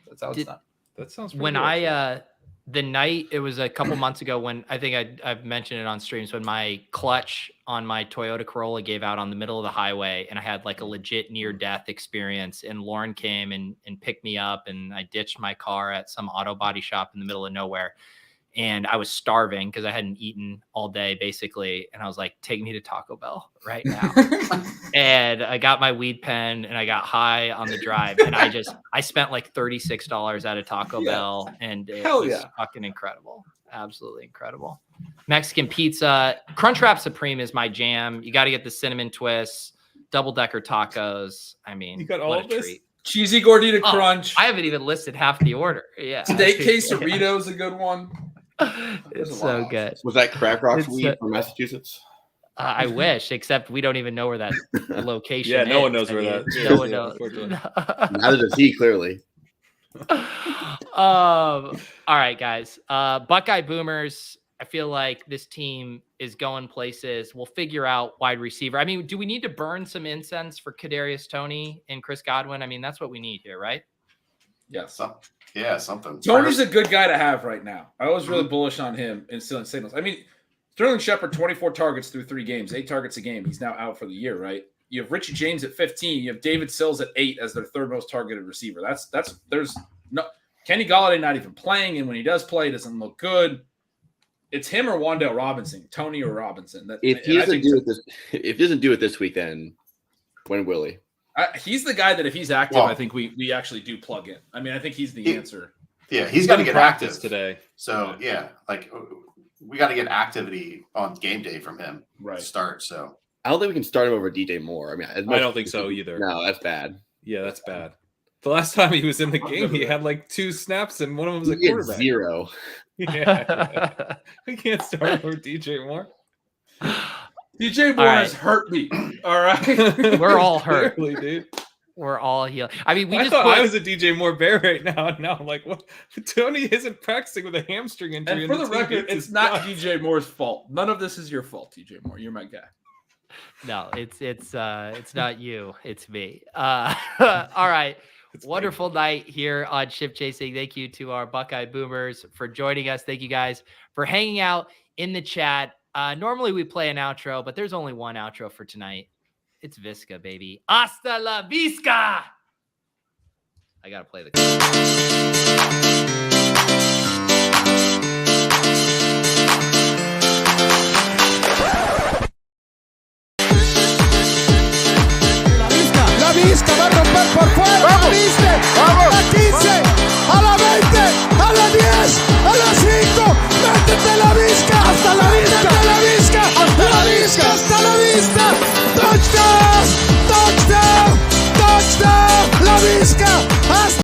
That's how it's done. That sounds pretty when good. The night, it was a couple months ago when I think I've mentioned it on streams, when my clutch on my Toyota Corolla gave out on the middle of the highway and I had like a legit near-death experience, and Lauren came and picked me up, and I ditched my car at some auto body shop in the middle of nowhere. And I was starving because I hadn't eaten all day basically. And I was like, take me to Taco Bell right now. And I got my weed pen and I got high on the drive. And I spent like $36 at a Taco Bell. And it was fucking incredible. Absolutely incredible. Mexican pizza. Crunchwrap Supreme is my jam. You got to get the cinnamon twists, double-decker tacos. I mean, you got all of this? Treat. Cheesy gordita crunch. I haven't even listed half the order. Yeah. Steak quesarito is a good one. It's so good. Was that Crack Rock's weed from Massachusetts? I wish, except we don't even know where that location is. No one knows where that is. No one knows. Neither does he, clearly. All right, guys. Buckeye Boomers, I feel like this team is going places. We'll figure out wide receiver. I mean, do we need to burn some incense for Kadarius Toney and Chris Godwin? I mean, that's what we need here, right? Yes. Yeah, something. Tony's a good guy to have right now. I was really bullish on him in Stealing Signals. I mean, Sterling Shepard, 24 targets through 3 games, 8 targets a game. He's now out for the year, right? You have Richie James at 15. You have David Sills at 8 as their 3rd most targeted receiver. There's no Kenny Golladay not even playing, and when he does play, it doesn't look good. It's him or Wan'Dale Robinson, Tony or Robinson. If he doesn't do it this week, then when will he? He's the guy that if he's active, I think we actually do plug in. I mean, I think he's the answer. Yeah, he's got to get active today. So yeah, like we got to get activity on game day from him to start. So I don't think we can start him over DJ Moore. I mean, I don't think so either. No, that's bad. Yeah, that's bad. The last time he was in the game, he had like 2 snaps, and one of them was a quarterback. 0. Yeah, we can't start over DJ Moore. DJ Moore has hurt me. All right, we're all hurt, Clearly, dude. We're all healed. I mean, I thought I was a DJ Moore bear right now, and now I'm like, what? Tony isn't practicing with a hamstring injury. And for the record, it's not DJ Moore's fault. None of this is your fault, DJ Moore. You're my guy. No, it's not you. It's me. All right. Wonderful night here on Ship Chasing. Thank you to our Buckeye Boomers for joining us. Thank you guys for hanging out in the chat. Normally we play an outro, but there's only one outro for tonight. It's Viska, baby. Hasta la Viska! I got to play the